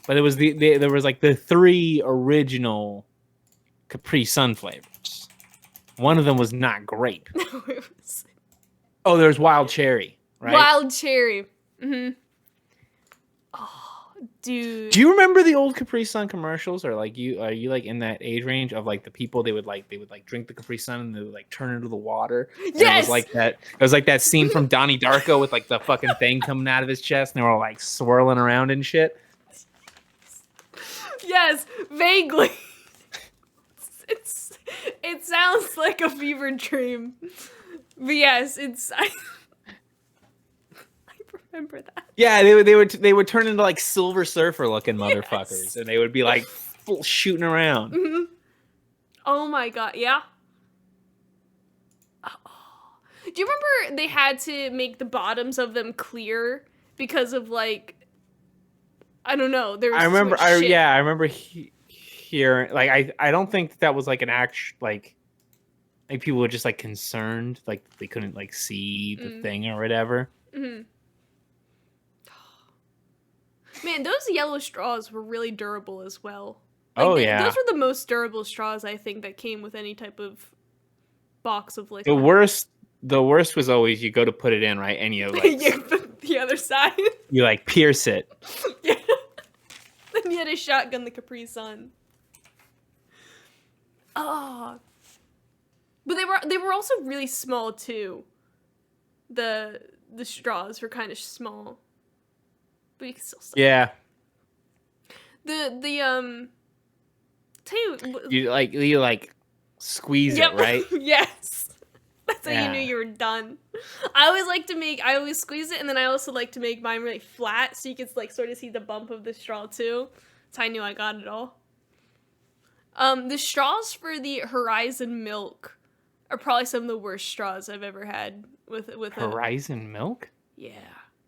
But it was there was like the 3 original Capri Sun flavors. One of them was not grape. No, it was Oh, there's wild cherry, right? wild cherry. Oh, dude. Do you remember the old Capri Sun commercials, or like are you like in that age range of like the people they would drink the Capri Sun and they would like turn into the water? And Yes. It was like that scene from Donnie Darko with like the fucking thing coming out of his chest, and they were all like swirling around and shit. Yes, vaguely. It sounds like a fever dream. But yes, I remember that. Yeah, they would turn into like Silver Surfer looking motherfuckers, Yes. and they would be like full shooting around. Mm-hmm. Oh my god, yeah. Oh. Do you remember they had to make the bottoms of them clear because of like, I don't know. There was I remember, so much shit. I remember hearing like I don't think that was like an actual like people were just like concerned like they couldn't like see the thing or whatever. Mm-hmm. Man, those yellow straws were really durable as well. Like, Oh yeah, those were the most durable straws I think that came with any type of box of liquid. the worst was always you go to put it in, right, and you like the other side. you like pierce it. Yeah. Then you had to shotgun the Capri Sun. Oh. But they were also really small too. The straws were kind of small. But you can still suck. Yeah, tell you like squeeze it, right? Yes. That's how you Yeah. knew you were done. I always squeeze it, and then I also like to make mine really flat so you can like sort of see the bump of the straw too. That's how I knew I got it all. The straws for the Horizon milk are probably some of the worst straws I've ever had with Horizon milk? Yeah.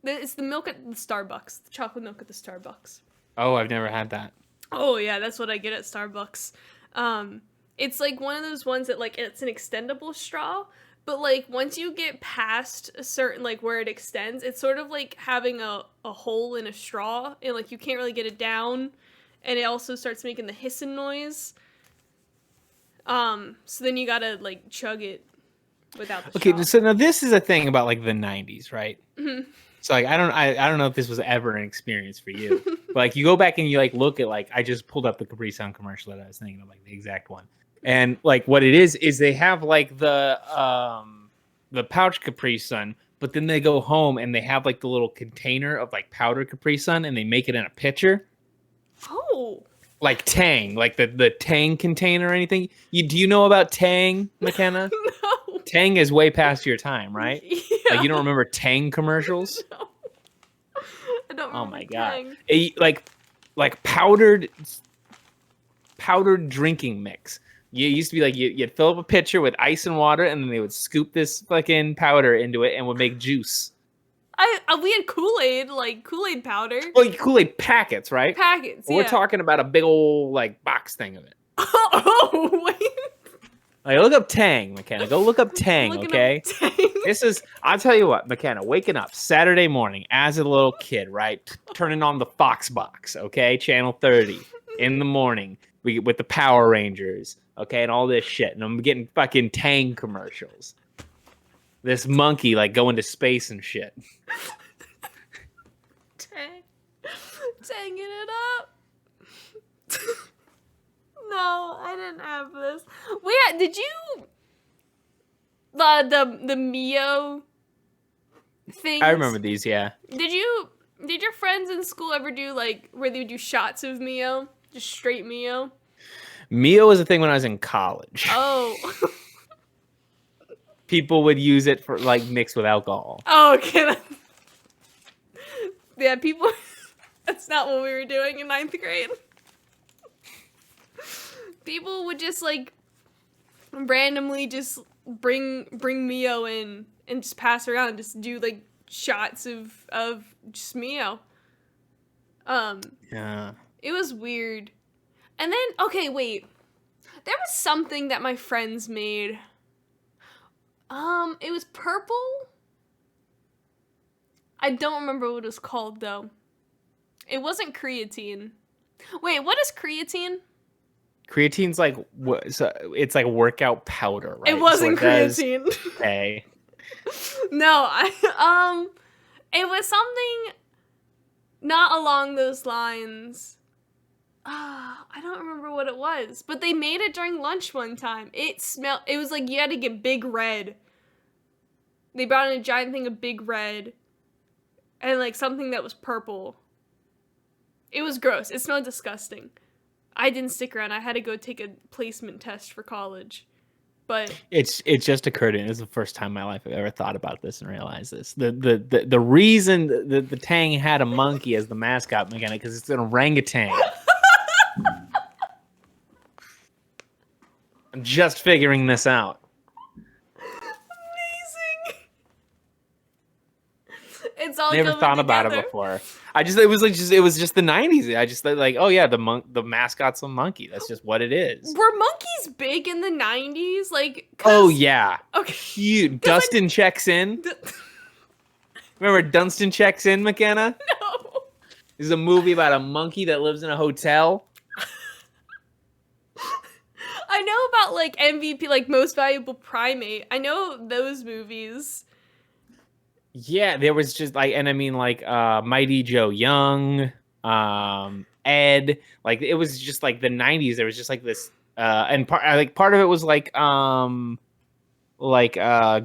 It's the milk at the Starbucks, the chocolate milk at the Starbucks. Oh, I've never had that. Oh yeah, that's what I get at Starbucks. It's like one of those ones that like it's an extendable straw, but like once you get past a certain like where it extends, it's sort of like having a hole in a straw, and like you can't really get it down, and it also starts making the hissing noise. So then you gotta like chug it without the straw. Okay, so now this is a thing about like the 90s, right? Mm-hmm. So like I don't know if this was ever an experience for you. But like you go back and you like look at like I just pulled up the Capri Sun commercial that I was thinking of, like the exact one. And like what it is they have like the pouch Capri Sun, but then they go home and they have like the little container of like powder Capri Sun and they make it in a pitcher. Oh. Like Tang, like the Tang container or anything. Do you know about Tang, Makenna? No. Tang is way past your time, right? Yeah. Like you don't remember Tang commercials? No. I don't remember. Oh my god! Tang. Like powdered drinking mix. You used to be like you'd fill up a pitcher with ice and water, and then they would scoop this fucking powder into it and would make juice. We had Kool-Aid, like Kool-Aid powder. Well, Kool-Aid packets, right? Packets. We're Yeah. talking about a big old like box thing of it. Oh wait. Like look up Tang, McKenna. Go look up Tang, Looking okay? up Tang. This is, I'll tell you what, McKenna, waking up Saturday morning as a little kid, right? Turning on the Fox box, okay? Channel 30 in the morning with the Power Rangers, okay? And all this shit. And I'm getting fucking Tang commercials. This monkey, like, going to space and shit. Tanging it up. No, I didn't have this. Wait, did you the Mio things? I remember these, yeah. Did your friends in school ever do like where they would do shots of Mio? Just straight Mio? Mio was a thing when I was in college. Oh. People would use it for like mixed with alcohol. Oh, okay. Yeah, people. That's not what we were doing in 9th grade. People would just like randomly just bring Mio in and just pass around and just do like shots of just Mio. Yeah. It was weird. And then, okay, wait. There was something that my friends made. It was purple. I don't remember what it was called, though. It wasn't creatine. Wait, what is creatine? Creatine's like so it's like workout powder, right? It wasn't creatine. Okay. No, it was something not along those lines. I don't remember what it was, but they made it during lunch one time. It was like you had to get Big Red. They brought in a giant thing of Big Red and like something that was purple. It was gross. It smelled disgusting. I didn't stick around. I had to go take a placement test for college. But it just occurred to me. This is the first time in my life I've ever thought about this and realized this. The reason the Tang had a monkey as the mascot, Makenna, because it's an orangutan. I'm just figuring this out. amazing. It's all Never coming thought about together. it before. It was just the 90s. I just like, oh yeah, the mascot's a monkey. That's just what it is. Were monkeys big in the 90s? Like, Oh yeah. Okay. Huge. Dustin checks in. Remember Dunstan Checks In, McKenna? No. This is a movie about a monkey that lives in a hotel. I know about like MVP, like Most Valuable Primate. I know those movies. Yeah, there was just like, and I mean like Mighty Joe Young, Ed, like it was just like the 90s. There was just like this and part of it was like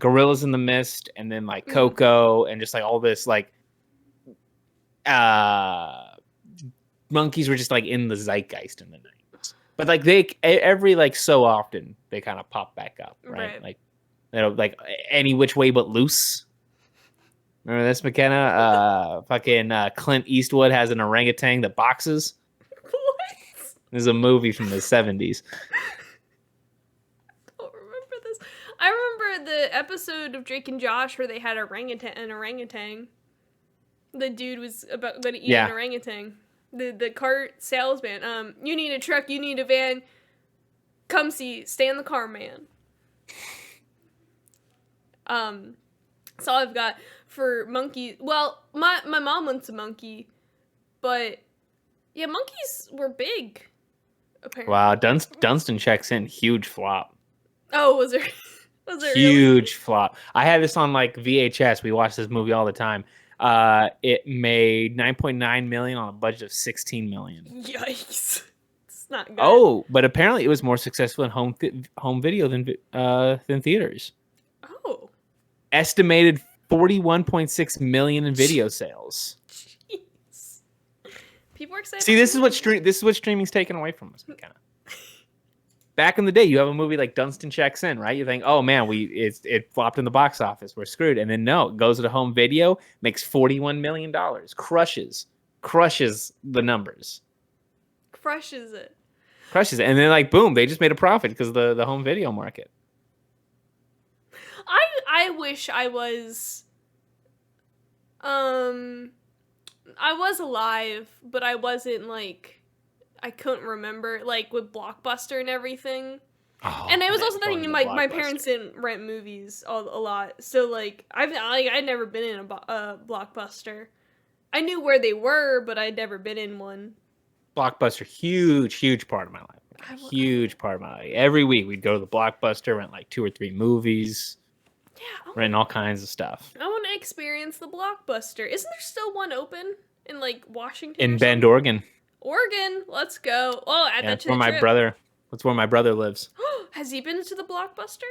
Gorillas in the Mist, and then like Coco, and just like all this like monkeys were just like in the zeitgeist in the 90s. But like every like so often they kind of pop back up, right? Like, you know, like Any Which Way But Loose. Remember this, McKenna? Fucking Clint Eastwood has an orangutan that boxes. What? This is a movie from the 70s. I don't remember this. I remember the episode of Drake and Josh where they had an orangutan. The dude was about going to eat an orangutan. The cart salesman. You need a truck, you need a van. Come see, stay in the car, man. That's all I've got for monkeys. Well, my mom wants a monkey, but yeah, monkeys were big. Apparently. Wow, Dunstan Checks In, huge flop. Oh, was there? Was there huge flop? I had this on like VHS. We watched this movie all the time. It made $9.9 million on a budget of $16 million. Yikes! It's not good. Oh, but apparently it was more successful in home video than theaters. Oh. Estimated 41.6 million in video sales. Jeez. People are excited. See, this is what streaming's taken away from us, McKenna. Back in the day, you have a movie like Dunstan Checks In, right? You think, oh man, it flopped in the box office, we're screwed. And then no, it goes to home video, makes $41 million, crushes the numbers, crushes it, and then like boom, they just made a profit because of the home video market. I wish I was alive, but I wasn't like. I couldn't remember, like, with Blockbuster and everything. Oh, and I was also thinking, my parents didn't rent movies a lot. So, like, I'd never been in a Blockbuster. I knew where they were, but I'd never been in one. Blockbuster, huge part of my life. Huge part of my life. Every week, we'd go to the Blockbuster, rent like 2 or 3 movies. Yeah. Rent all kinds of stuff. I want to experience the Blockbuster. Isn't there still one open in, like, Washington? In Bend, Oregon. Oregon, let's go. Oh, add that to the trip. That's where my brother lives. Has he been to the Blockbuster?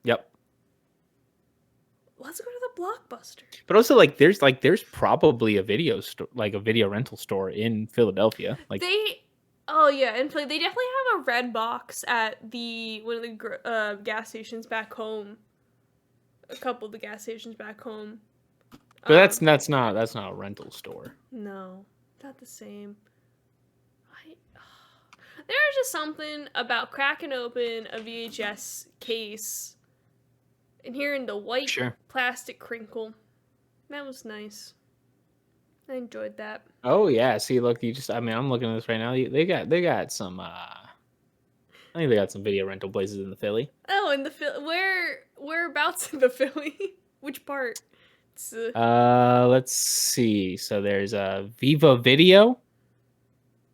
Yep. Let's go to the Blockbuster. But also, like, there's probably a video store, like a video rental store in Philadelphia. Like they definitely have a red box at one of the gas stations back home. A couple of the gas stations back home. But that's not a rental store. No, not the same. There's just something about cracking open a VHS case and hearing the white plastic crinkle. That was nice. I enjoyed that. Oh yeah, see, look, I'm looking at this right now. They got some. I think they got some video rental places in the Philly. Oh, in the whereabouts in the Philly? Which part? It's, Let's see. So there's a Viva Video,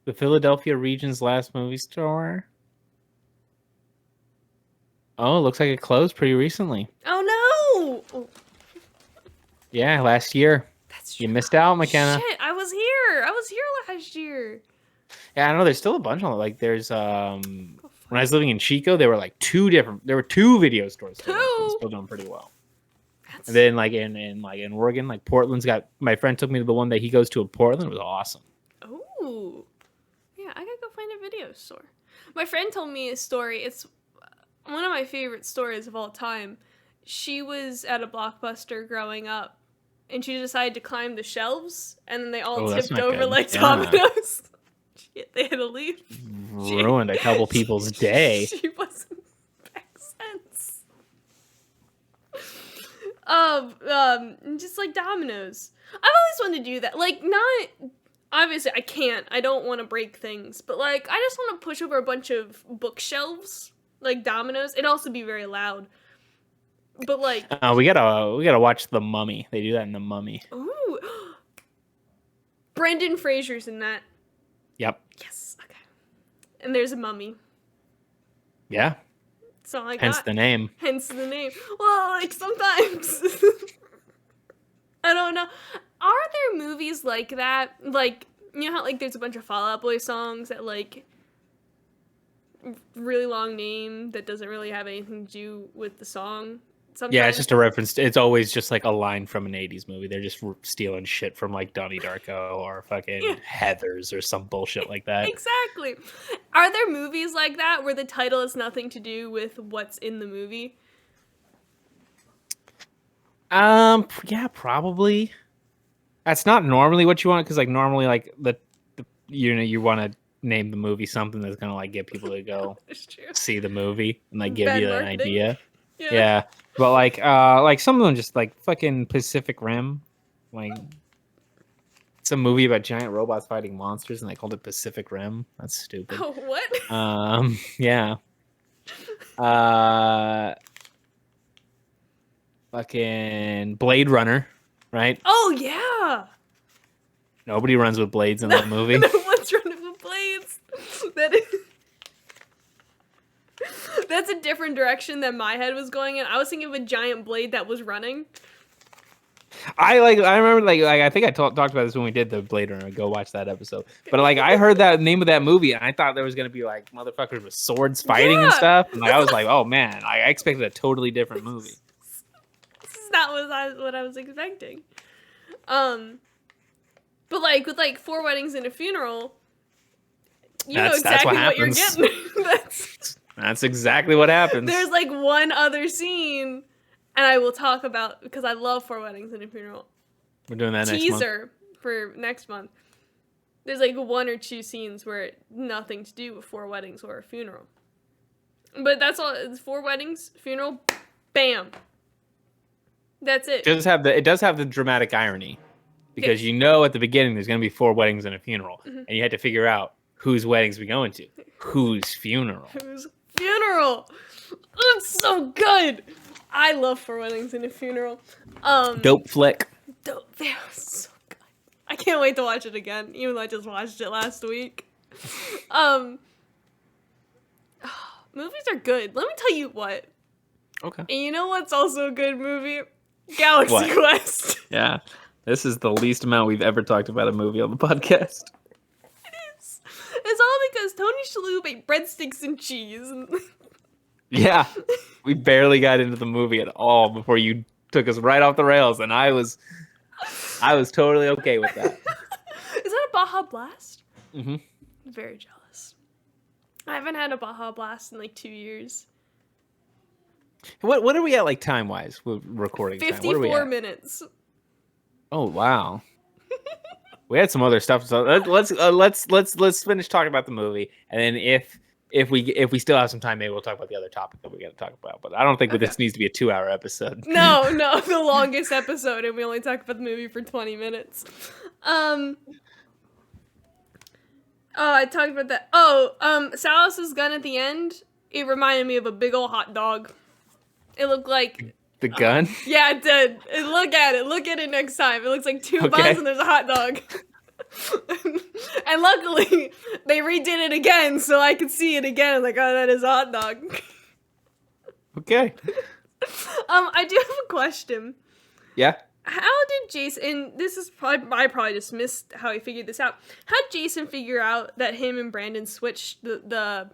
the Philadelphia region's last movie store. Oh, it looks like it closed pretty recently. oh no! Oh, Yeah, last year. that's true. You missed out, Makenna. Shit, I was here. I was here last year. Yeah, I know. There's still a bunch on it. Like there's Go when I was for living in Chico, there were like there were two video stores still, Two? still doing pretty well. That's... And then like in Oregon, like Portland's got, my friend took me to the one that he goes to in Portland. It was awesome. Oh. Yeah, I gotta go find a video store. My friend told me a story. It's one of my favorite stories of all time. She was at a Blockbuster growing up, and she decided to climb the shelves, and then they all Oh, that's tipped not over good. like Yeah. dominoes. Shit, they had to leave. Ruined a couple people's day. She wasn't back sense. Just like dominoes. I've always wanted to do that. Like, not obviously I can't. I don't want to break things, but like I just want to push over a bunch of bookshelves like dominoes. It'd also be very loud. But like, We gotta watch The Mummy. They do that in The Mummy. ooh, Brendan Fraser's in that. Yep. Yes. Okay. And there's a mummy. Yeah. That's all I got. Hence the name. Hence the name. Well, like sometimes I don't know. Are there movies like that? Like, you know how like there's a bunch of Fall Out Boy songs that like really long name that doesn't really have anything to do with the song? Sometimes. Yeah, it's just a reference. It's always just like a line from an 80s movie. They're just stealing shit from like Donnie Darko or fucking Heathers or some bullshit like that. Exactly. Are there movies like that where the title has nothing to do with what's in the movie? Yeah, probably. That's not normally what you want, because like normally like the you want to name the movie something that's gonna like get people to go That's true. see the movie and like give Bad you an marketing. idea. Yeah. But like some of them just like fucking Pacific Rim, like it's a movie about giant robots fighting monsters and they called it Pacific Rim. That's stupid. Oh, what? Yeah. Fucking Blade Runner, right? Oh yeah. Nobody runs with blades in that movie. No one's running with blades. That is... That's a different direction than my head was going in. I was thinking of a giant blade that was running. I remember I think I talked about this when we did the Blade Runner. Go watch that episode. But like I heard that name of that movie and I thought there was gonna be like motherfuckers with swords fighting and stuff. And like, I was like, oh man, I expected a totally different movie. This is not what I was expecting. But like with like 4 Weddings and a Funeral, know exactly what you're getting. That's exactly what happens. There's like one other scene, and I will talk about, because I love 4 Weddings and a Funeral. We're doing that next month. Teaser for next month. There's like 1 or 2 scenes where it nothing to do with 4 weddings or a funeral. But that's all. It's 4 weddings, funeral, bam. That's it. It does have the dramatic irony, because you know at the beginning there's going to be 4 weddings and a funeral, and you had to figure out whose weddings we going to, whose funeral. Whose funeral? It's so good. I love 4 Weddings and a Funeral. Dope flick. Dope. That was so good. I can't wait to watch it again, even though I just watched it last week. Movies are good. Let me tell you what. Okay. And you know what's also a good movie? Galaxy What? Quest. Yeah. This is the least amount we've ever talked about a movie on the podcast. It is. It's all because Tony Shalhoub ate breadsticks and cheese. Yeah. We barely got into the movie at all before you took us right off the rails, and I was totally okay with that. Is that a Baja Blast? Mm-hmm. Very jealous. I haven't had a Baja Blast in like 2 years. What are we at like time wise with recording? 54 minutes. Oh wow. We had some other stuff, so let's finish talking about the movie, and then if if we still have some time, maybe we'll talk about the other topic that we got to talk about. But I don't think that this needs to be a 2-hour episode. No, the longest episode, and we only talked about the movie for 20 minutes. Oh, I talked about that. Salos's gun at the end, it reminded me of a big old hot dog. It looked like... The gun? Yeah, it did. Look at it. Look at it next time. It looks like two buns and there's a hot dog. And luckily, they redid it again, so I could see it again. I'm like, oh, that is a hot dog. Okay. I do have a question. Yeah? How did Jason, and this is probably, I probably just missed how he figured this out. How did Jason figure out that him and Brandon switched the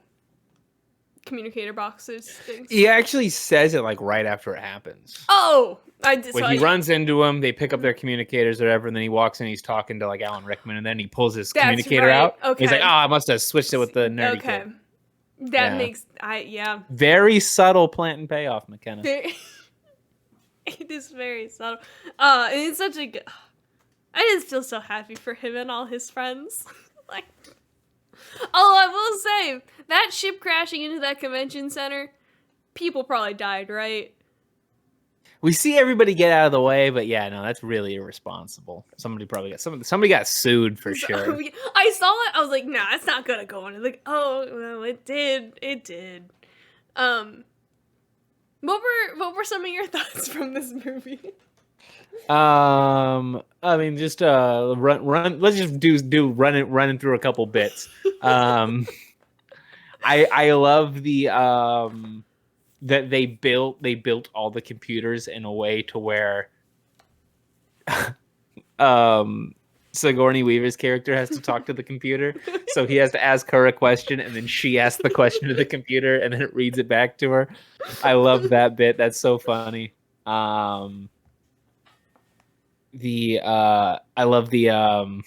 communicator boxes things? He actually says it like right after it happens. Oh, I did. When he runs into him, they pick up their communicators or whatever, and then he walks in, he's talking to like Alan Rickman, and then he pulls his communicator out. Okay. He's like, oh, I must have switched it with the nerdy kid. That makes, yeah. Very subtle plant and payoff, Makenna. It is very subtle. And it's such a good, I just feel so happy for him and all his friends. Like, I will say, that ship crashing into that convention center, people probably died, right? We see everybody get out of the way, but yeah, no, that's really irresponsible. Somebody probably got somebody got sued for sure. I saw it. I was like, nah, it's not gonna go on. Like, oh, well, it did. It did. What were some of your thoughts from this movie? I mean, just run. Let's just do running through a couple bits. I love the that they built all the computers in a way to where Sigourney Weaver's character has to talk to the computer, so he has to ask her a question, and then she asks the question to the computer, and then it reads it back to her. I love that bit. That's so funny. I love the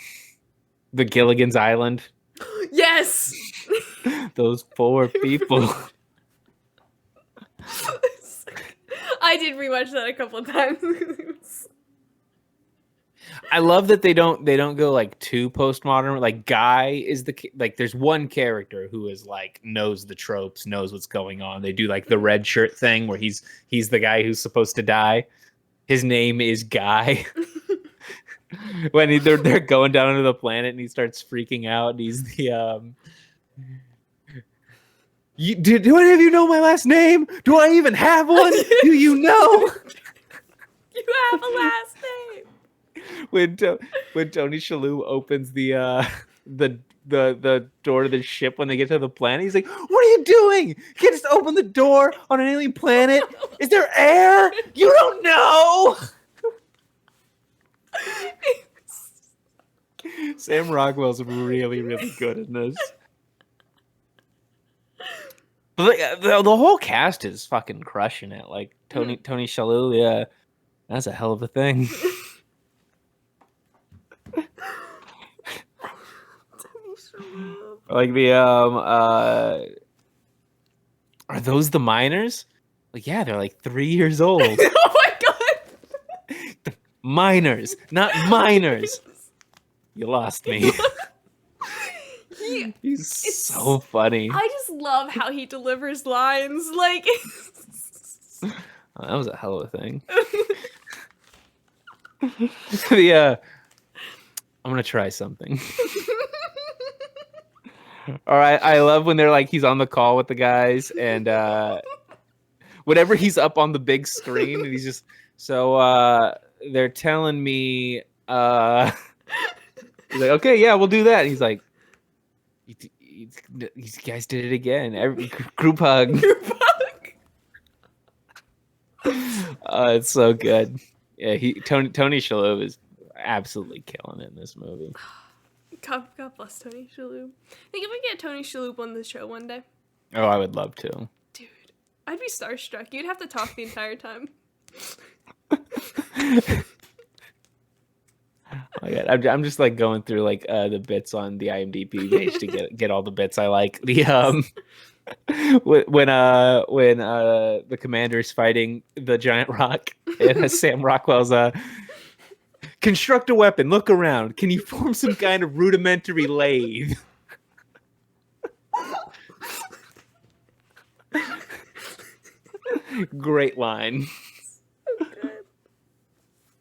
Gilligan's Island. Yes. Those poor people. I did rewatch that a couple of times. I love that they don't go like too postmodern. Like Guy is there's one character who is like knows the tropes, knows what's going on. They do like the red shirt thing where he's the guy who's supposed to die. His name is Guy. When they're going down into the planet and he starts freaking out, and he's the do any of you know my last name? Do I even have one? Do you know? You have a last name. When Tony Shalhoub opens the door to the ship when they get to the planet, he's like, "What are you doing? You can't just open the door on an alien planet. Is there air? You don't know." Sam Rockwell's really, really good in this. But the whole cast is fucking crushing it. Like Tony Shalhoub, yeah, that's a hell of a thing. Like the are those the miners? Like, yeah, they're like 3 years old. Oh my god. The miners, not minors. You lost me. He's so funny. I just love how he delivers lines. Like, oh, that was a hell of a thing. I'm gonna try something. All right, I love when they're like he's on the call with the guys, and whenever he's up on the big screen, and he's just they're telling me he's like, okay, yeah, we'll do that. And he's like, you guys did it again. Group hug. It's so good. Yeah, Tony Shalhoub is absolutely killing it in this movie. God bless Tony Shalhoub. I think if we get Tony Shalhoub on the show one day. Oh, I would love to. Dude, I'd be starstruck. You'd have to talk the entire time. Oh my God. I'm just like going through like the bits on the IMDb page to get all the bits I like. The when the commander's fighting the giant rock, it has Sam Rockwell's construct a weapon, look around. Can you form some kind of rudimentary lathe? Great line. Good.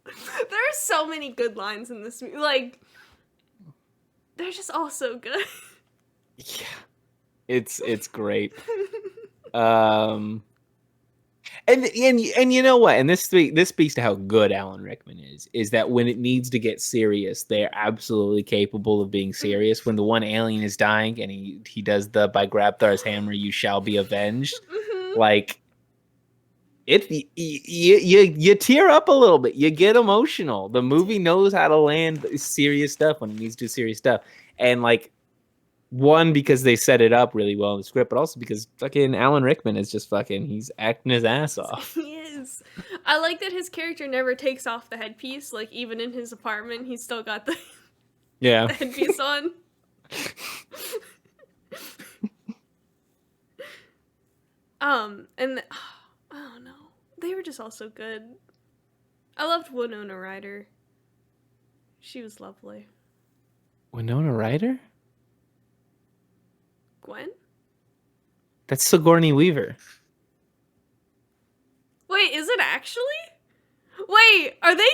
There are so many good lines in this movie. Like, they're just all so good. Yeah, it's great. And you know what? And this speaks to how good Alan Rickman is that when it needs to get serious, they're absolutely capable of being serious. When the one alien is dying and he does the by Grabthar's hammer, you shall be avenged. Like you tear up a little bit. You get emotional. The movie knows how to land serious stuff when it needs to do serious stuff. And like one, because they set it up really well in the script, but also because fucking Alan Rickman is just fucking, he's acting his ass off. He is. I like that his character never takes off the headpiece. Like, even in his apartment, he's still got the, Yeah. the headpiece on. And oh no, they were just all so good. I loved Winona Ryder. She was lovely. Winona Ryder? Gwen? That's Sigourney Weaver. Wait, is it actually? Wait, are they?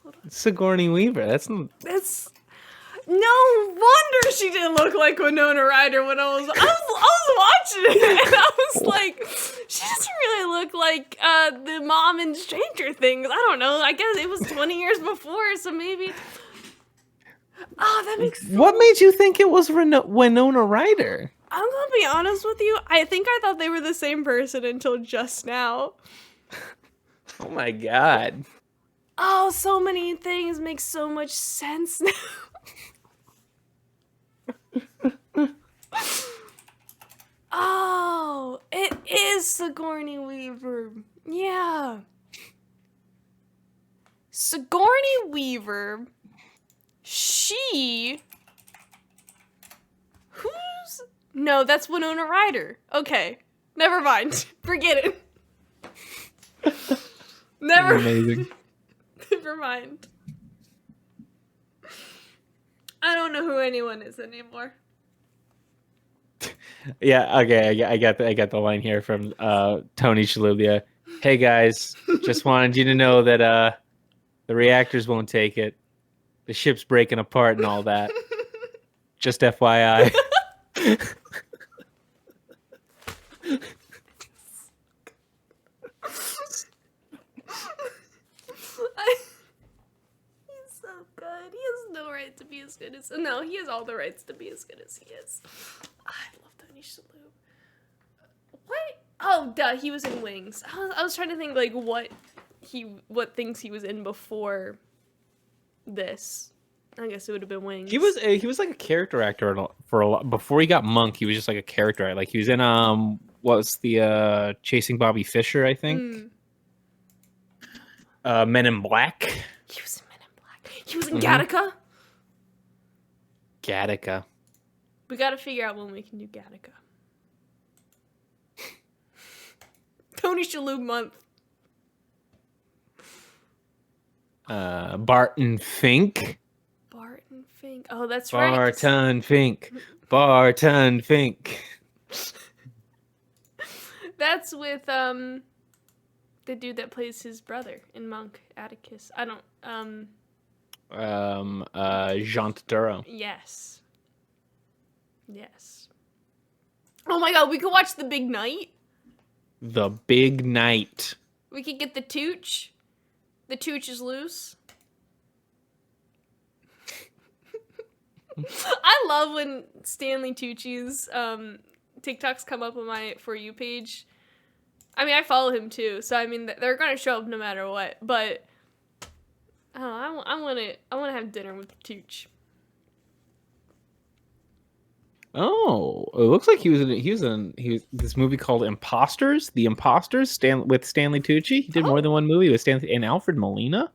Hold on. Sigourney Weaver. That's no wonder she didn't look like Winona Ryder when I was watching it, and I was like, she doesn't really look like the mom in Stranger Things. I don't know. I guess it was 20 years before, so maybe. Oh, that makes sense. What made you think it was Winona Ryder? I'm gonna be honest with you. I think I thought they were the same person until just now. Oh my god. Oh, so many things make so much sense now. Oh, it is Sigourney Weaver. Yeah. Sigourney Weaver. No, that's Winona Ryder. Okay. Never mind. Forget it. Amazing. Never mind. I don't know who anyone is anymore. Yeah, okay, I got the line here from Tony Shalhoub. Hey guys, just wanted you to know that the reactors won't take it. The ship's breaking apart and all that. Just FYI. He's so good. He has no right to be as good as... No, he has all the rights to be as good as he is. I love Tony Shalhoub. What? Oh, duh, he was in Wings. I was trying to think, like, what things he was in before this. I guess it would have been Wings. He was like a character actor for a lot before he got Monk. He was just like a character actor. Like he was in what was the Chasing Bobby Fischer, I think. Men in Black. He was in Men in Black. He was in Gattaca. Gattaca. We got to figure out when we can do Gattaca. Tony Shalhoub month. Barton Fink. Barton Fink. Oh, that's right. Barton Fink. Barton Fink. That's with the dude that plays his brother in Monk, Atticus. I don't Jean Turturro. Yes. Yes. Oh my god, we could watch The Big Night. The Big Night. We could get the Tooch. The Tooch is loose. I love when Stanley Tucci's TikToks come up on my For You page. I mean, I follow him too, so I mean, they're gonna show up no matter what. But I want to have dinner with Tooch. Oh, it looks like he was in this movie called Imposters. The Imposters, with Stanley Tucci. He did more than one movie with Stanley and Alfred Molina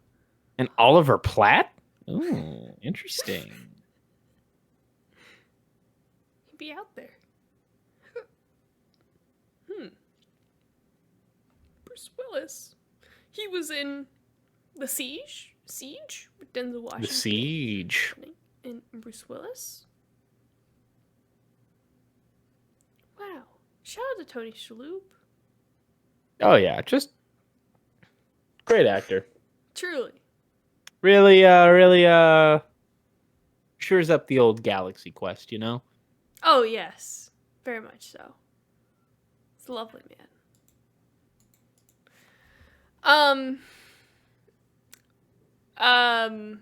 and Oliver Platt. Oh, interesting. He'd be out there. Bruce Willis. He was in The Siege with Denzel Washington. The Siege. And Bruce Willis. Wow. Shout out to Tony Shalhoub. Oh yeah, just great actor. Truly. Really, shores up the old Galaxy Quest, you know? Oh, yes. Very much so. It's a lovely man. I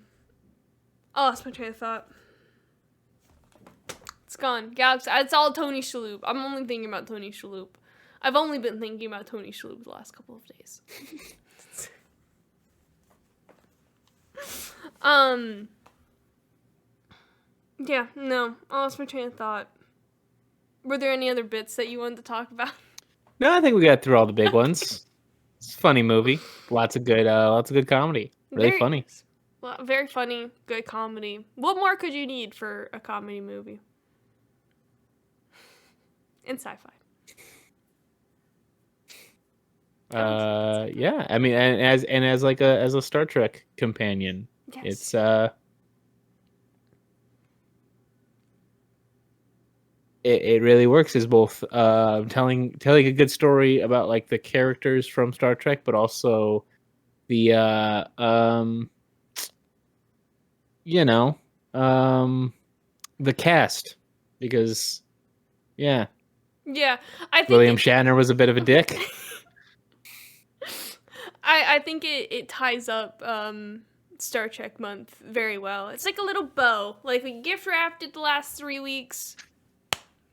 lost my train of thought. It's gone. Galaxy. It's all Tony Shalhoub. I'm only thinking about Tony Shalhoub. I've only been thinking about Tony Shalhoub the last couple of days. Yeah, no. I lost my train of thought. Were there any other bits that you wanted to talk about? No, I think we got through all the big ones. It's a funny movie. Lots of good comedy. Really Very funny. nice. Well, very funny, good comedy. What more could you need for a comedy movie? And sci-fi. Yeah. I mean, and as like a Star Trek companion, Yes. it really works as both telling a good story about like the characters from Star Trek, but also the the cast, because yeah, I think William Shatner was a bit of a dick. I think it ties up Star Trek month very well. It's like a little bow. Like we gift wrapped it the last 3 weeks.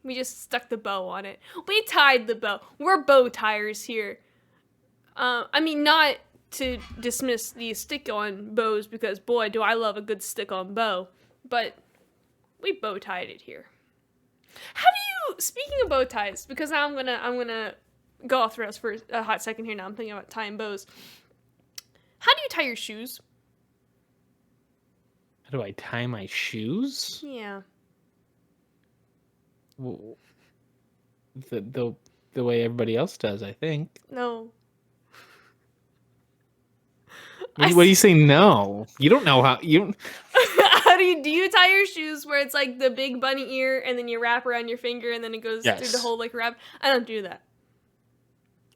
We just stuck the bow on it. We tied the bow. We're bow tires here. I mean, not to dismiss these stick-on bows, because boy, do I love a good stick-on bow. But we bow tied it here. How do you? Speaking of bow ties, because now I'm gonna go off the rails for a hot second here. Now I'm thinking about tying bows. How do you tie your shoes? How do I tie my shoes? Yeah. The way everybody else does, I think. No. What do you say? No, you don't know how you. How do you tie your shoes where it's like the big bunny ear and then you wrap around your finger and then it goes through the whole like wrap? I don't do that.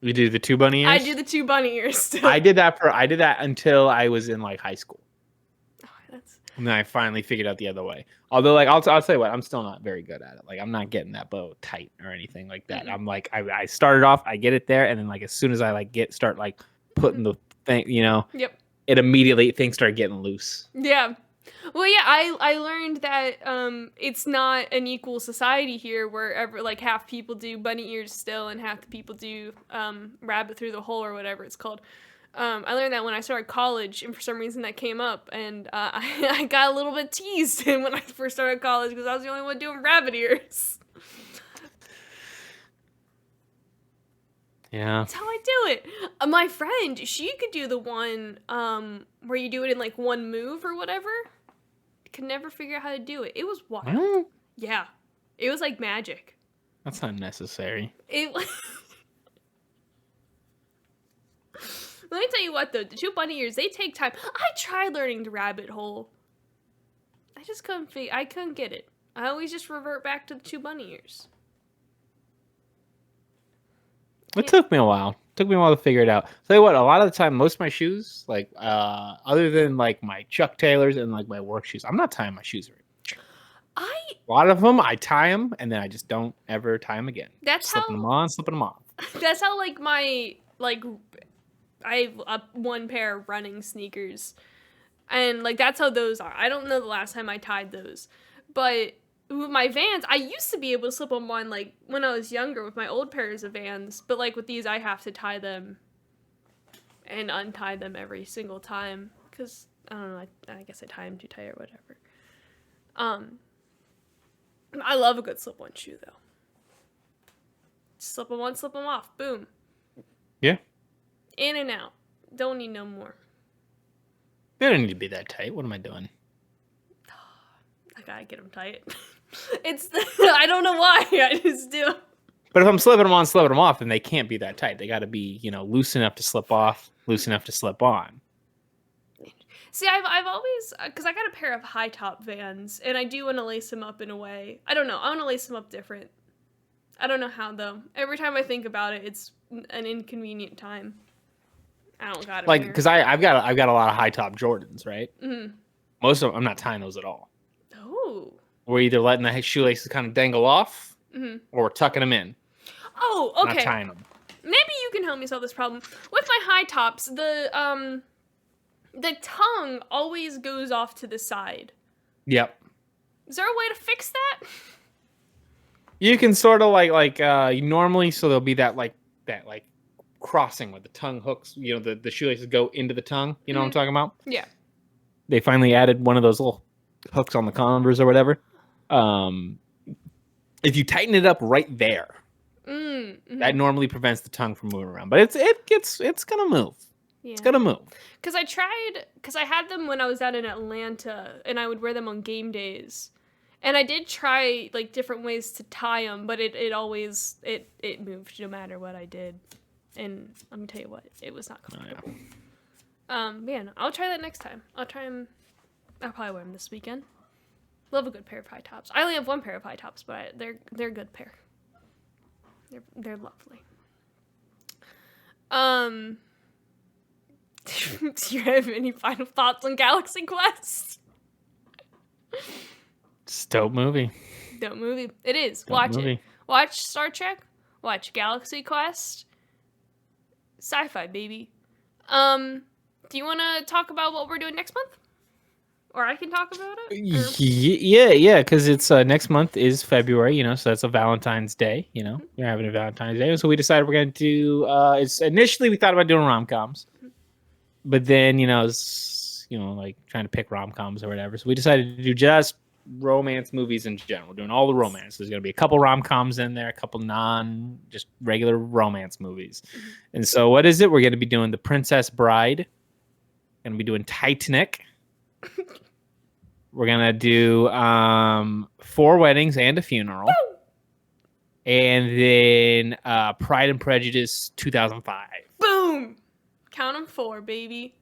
You do the 2 bunny ears? I do the 2 bunny ears still. I did that until I was in like high school. Oh, and then I finally figured out the other way. Although like I'll tell you what, I'm still not very good at it. Like I'm not getting that bow tight or anything like that. Mm-hmm. I'm like I started off, I get it there, and then like as soon as I like start like putting the thing, Yep. It immediately things start getting loose. Yeah. Well, yeah, I learned that it's not an equal society here where like half people do bunny ears still and half the people do rabbit through the hole or whatever it's called. I learned that when I started college, and for some reason that came up, and I got a little bit teased when I first started college because I was the only one doing rabbit ears. Yeah. That's how I do it. My friend, she could do the one where you do it in like one move or whatever. I could never figure out how to do it. It was wild. Mm. Yeah. It was like magic. That's not necessary. Let me tell you what though, the 2 bunny ears, they take time. I tried learning the rabbit hole. I just couldn't get it. I always just revert back to the 2 bunny ears. It took me a while. It took me a while to figure it out. Tell you what, a lot of the time, most of my shoes, like other than like my Chuck Taylors and like my work shoes, I'm not tying my shoes very much. A lot of them, I tie them and then I just don't ever tie them again. That's slipping them on, slipping them off. That's how like I have one pair of running sneakers, and like that's how those are. I don't know the last time I tied those, but with my Vans, I used to be able to slip them on like when I was younger with my old pairs of Vans, but like with these I have to tie them and untie them every single time because I don't know, I guess I tie them too tight or whatever. I love a good slip-on shoe though. Slip them on, slip them off, boom. Yeah. In and out. Don't need no more. They don't need to be that tight. What am I doing? I gotta get them tight. I don't know why. I just do. But if I'm slipping them on, slipping them off, then they can't be that tight. They got to be, loose enough to slip off, loose enough to slip on. See, I've always, because I got a pair of high top Vans, and I do want to lace them up in a way. I don't know. I want to lace them up different. I don't know how though. Every time I think about it, it's an inconvenient time. I don't got it. Like, because I've got a lot of high top Jordans, right? Mm-hmm. Most of them, I'm not tying those at all. Oh. We're either letting the shoelaces kind of dangle off, Mm-hmm. or we're tucking them in. Oh, Not okay. tying them. Maybe you can help me solve this problem. With my high tops, the tongue always goes off to the side. Yep. Is there a way to fix that? You can sort of like normally, so there'll be that crossing where the tongue hooks. You know, the shoelaces go into the tongue. You know what I'm talking about? Yeah. They finally added one of those little hooks on the Converse or whatever. If you tighten it up right there, that normally prevents the tongue from moving around. But it's gonna move. Yeah. It's gonna move. Because I had them when I was out in Atlanta, and I would wear them on game days. And I did try like different ways to tie them, but it always moved no matter what I did. And let me tell you what, it was not comfortable. Oh, yeah. No, I'll try that next time. I'll probably wear them this weekend. Love a good pair of high tops. I only have one pair of high tops, but they're a good pair. They're lovely. Do you have any final thoughts on Galaxy Quest? It's a dope movie. Dope movie. It is. Dope Watch movie. it. Watch Star Trek. Watch Galaxy Quest. Sci-fi, baby. Do you want to talk about what we're doing next month? Or I can talk about it? Yeah, because it's next month is February, so that's a Valentine's Day, We're having a Valentine's Day. So we decided we're going to do, initially we thought about doing rom-coms, but then, it's, like trying to pick rom-coms or whatever. So we decided to do just romance movies in general. We're doing all the romance. There's going to be a couple rom-coms in there, a couple just regular romance movies. Mm-hmm. And so what is it? We're going to be doing The Princess Bride. Going to be doing Titanic. We're going to do 4 Weddings and a Funeral. Woo! And then Pride and Prejudice 2005. Boom! Count them 4, baby.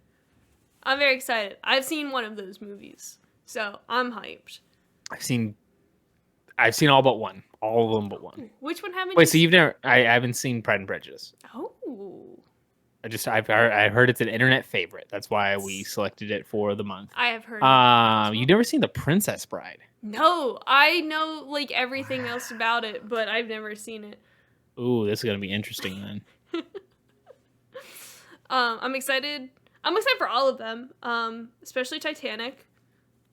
I'm very excited. I've seen one of those movies, so I'm hyped. I've seen all but one. All of them but one. Which one haven't you Wait, so you've never... I haven't seen Pride and Prejudice. Oh. I heard it's an internet favorite. That's why we selected it for the month. I have heard. You've never seen The Princess Bride? No, I know like everything else about it, but I've never seen it. Ooh, this is gonna be interesting then. I'm excited. I'm excited for all of them. Especially Titanic.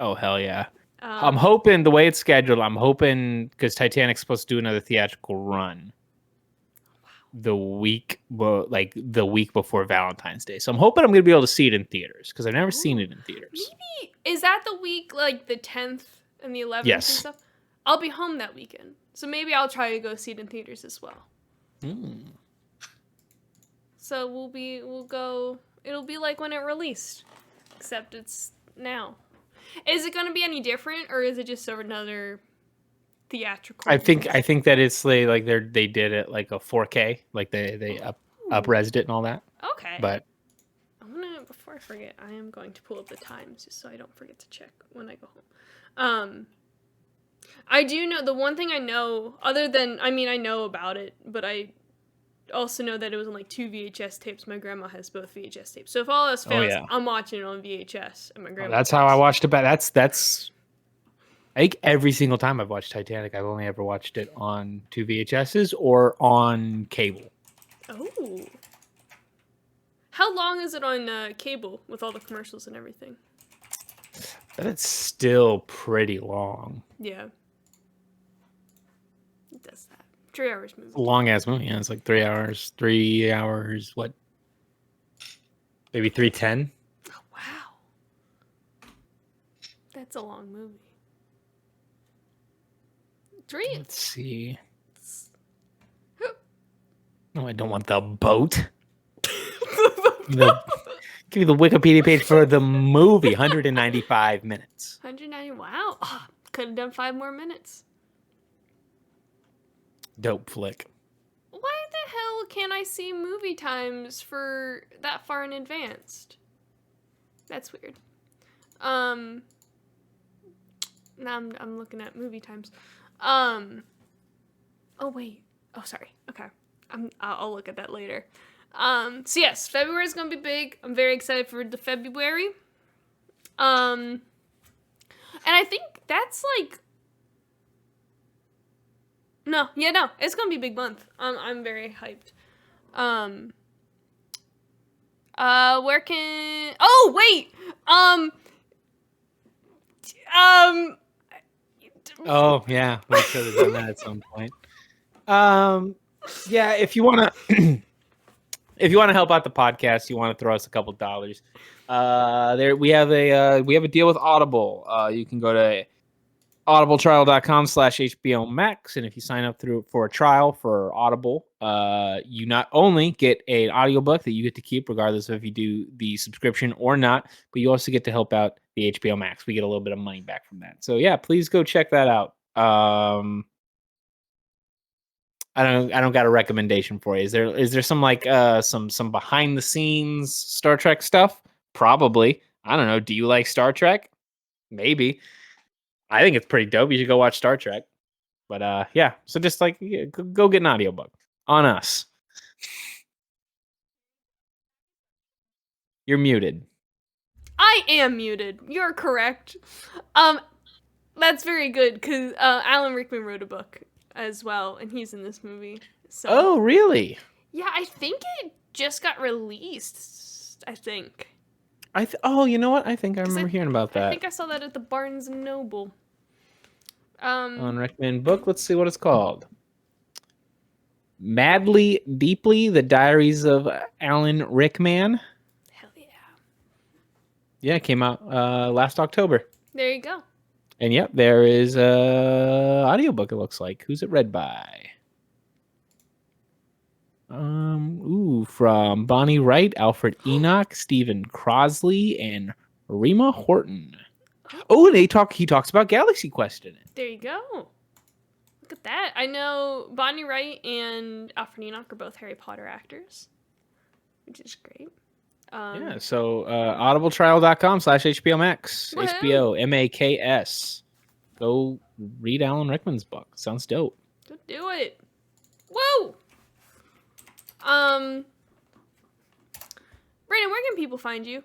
Oh hell yeah! I'm hoping the way it's scheduled. I'm hoping because Titanic's supposed to do another theatrical run. The week before Valentine's Day. So I'm hoping I'm going to be able to see it in theaters because I've never seen it in theaters. Maybe. Is that the week like the 10th and the 11th yes. and stuff? I'll be home that weekend. So maybe I'll try to go see it in theaters as well. So we'll go, it'll be like when it released, except it's now. Is it going to be any different or is it just another theatrical? I think that it's like they did it like a 4K, like they up-resed it and all that. Okay. But before I forget, I am going to pull up the times just so I don't forget to check when I go home. I do know the one thing I know other than I know about it, but I also know that it was on like 2 VHS tapes. My grandma has both VHS tapes. So if all else fails, I'm watching it on VHS and my grandma. That's how I watched it. That's I think every single time I've watched Titanic, I've only ever watched it on 2 VHSs or on cable. Oh. How long is it on cable with all the commercials and everything? But it's still pretty long. Yeah. It does that. 3 hours movie. Long ass movie. Yeah, it's like 3 hours. 3 hours. What? Maybe 3:10. Oh, wow. That's a long movie. Let's see. No, I don't want the boat. Give me the Wikipedia page for the movie. 195 minutes. 190. Wow. Oh, could have done 5 more minutes. Dope flick. Why the hell can't I see movie times for that far in advance? That's weird. Now I'm looking at movie times. Oh wait, Oh, sorry. Okay. I'll look at that later. So yes, February is gonna be big. I'm very excited for the February. And I think that's like no, it's gonna be a big month. I'm very hyped. Where can? Oh wait. Um. Oh yeah, we should have done that at some point. Yeah, if you want to, if you want to help out the podcast, you want to throw us a couple dollars. There we have a deal with Audible. You can go to audibletrial.com/HBO Max, and if you sign up for a trial for Audible, you not only get an audiobook that you get to keep regardless of if you do the subscription or not, but you also get to help out the HBO Max. We get a little bit of money back from that. So yeah, please go check that out. I don't got a recommendation for you. Is there some like some behind the scenes Star Trek stuff? Probably. I don't know. Do you like Star Trek? Maybe. I think it's pretty dope. You should go watch Star Trek. But yeah, so just like go get an audiobook on us. You're muted. I am muted. You're correct. That's very good because Alan Rickman wrote a book as well, and he's in this movie. So. Oh, really? Yeah, I think it just got released. I think. Oh, you know what? I think I remember hearing about that. I think I saw that at the Barnes and Noble. On Rickman book. Let's see what it's called. Madly Deeply: The Diaries of Alan Rickman. Hell yeah. Yeah, it came out last October. There you go. And yep, there is a audiobook, it looks like. Who's it read by? From Bonnie Wright, Alfred Enoch, Stephen Crosley, and Rima Horton. Oh, and he talks about Galaxy Quest in it. There you go. Look at that. I know Bonnie Wright and Alfred Enoch are both Harry Potter actors, which is great. Yeah, so audibletrial.com/HBO Max. HBO MAKS. Go read Alan Rickman's book. Sounds dope. Go do it. Whoa! Brandon, where can people find you?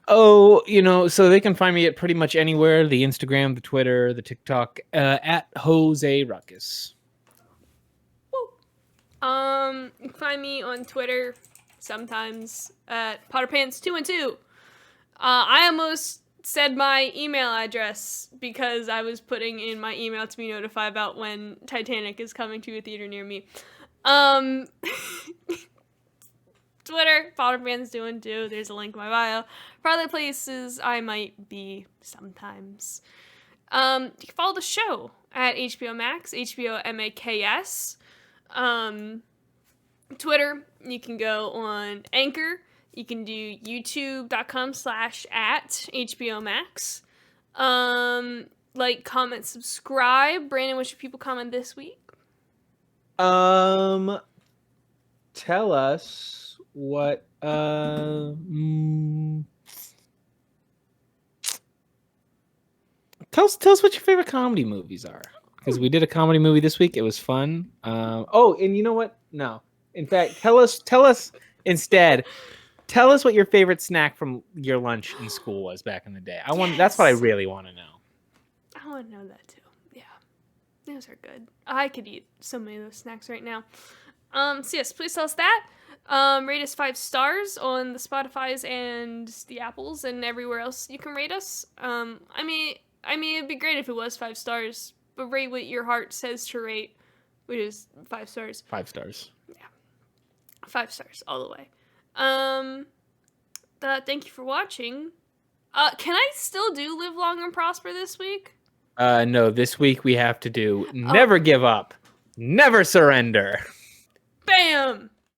Oh, so they can find me at pretty much anywhere. The Instagram, the Twitter, the TikTok, at Jose Ruckus. Woo! You can find me on Twitter sometimes at PotterPants212. I almost said my email address because I was putting in my email to be notified about when Titanic is coming to a theater near me. Twitter, PotterPants212. There's a link in my bio. For other places, I might be sometimes. You can follow the show at HBO Max, HBO MAKS. Twitter, you can go on Anchor. You can do youtube.com/@HBO Max. Like, comment, subscribe. Brandon, what should people comment this week? Tell us what tell us what your favorite comedy movies are, because we did a comedy movie this week. It was fun. And you know what? No, in fact, tell us instead. Tell us what your favorite snack from your lunch in school was back in the day. That's what I really want to know. I want to know that too. Yeah, those are good. I could eat so many of those snacks right now. So yes, please tell us that. Rate us 5 stars on the Spotify's and the Apples and everywhere else you can rate us. I mean, it'd be great if it was 5 stars, but rate what your heart says to rate, which is 5 stars. 5 stars. Yeah, 5 stars all the way. Thank you for watching. Can I still do Live Long and Prosper this week? No, this week we have to do Never Give Up, Never Surrender. Bam!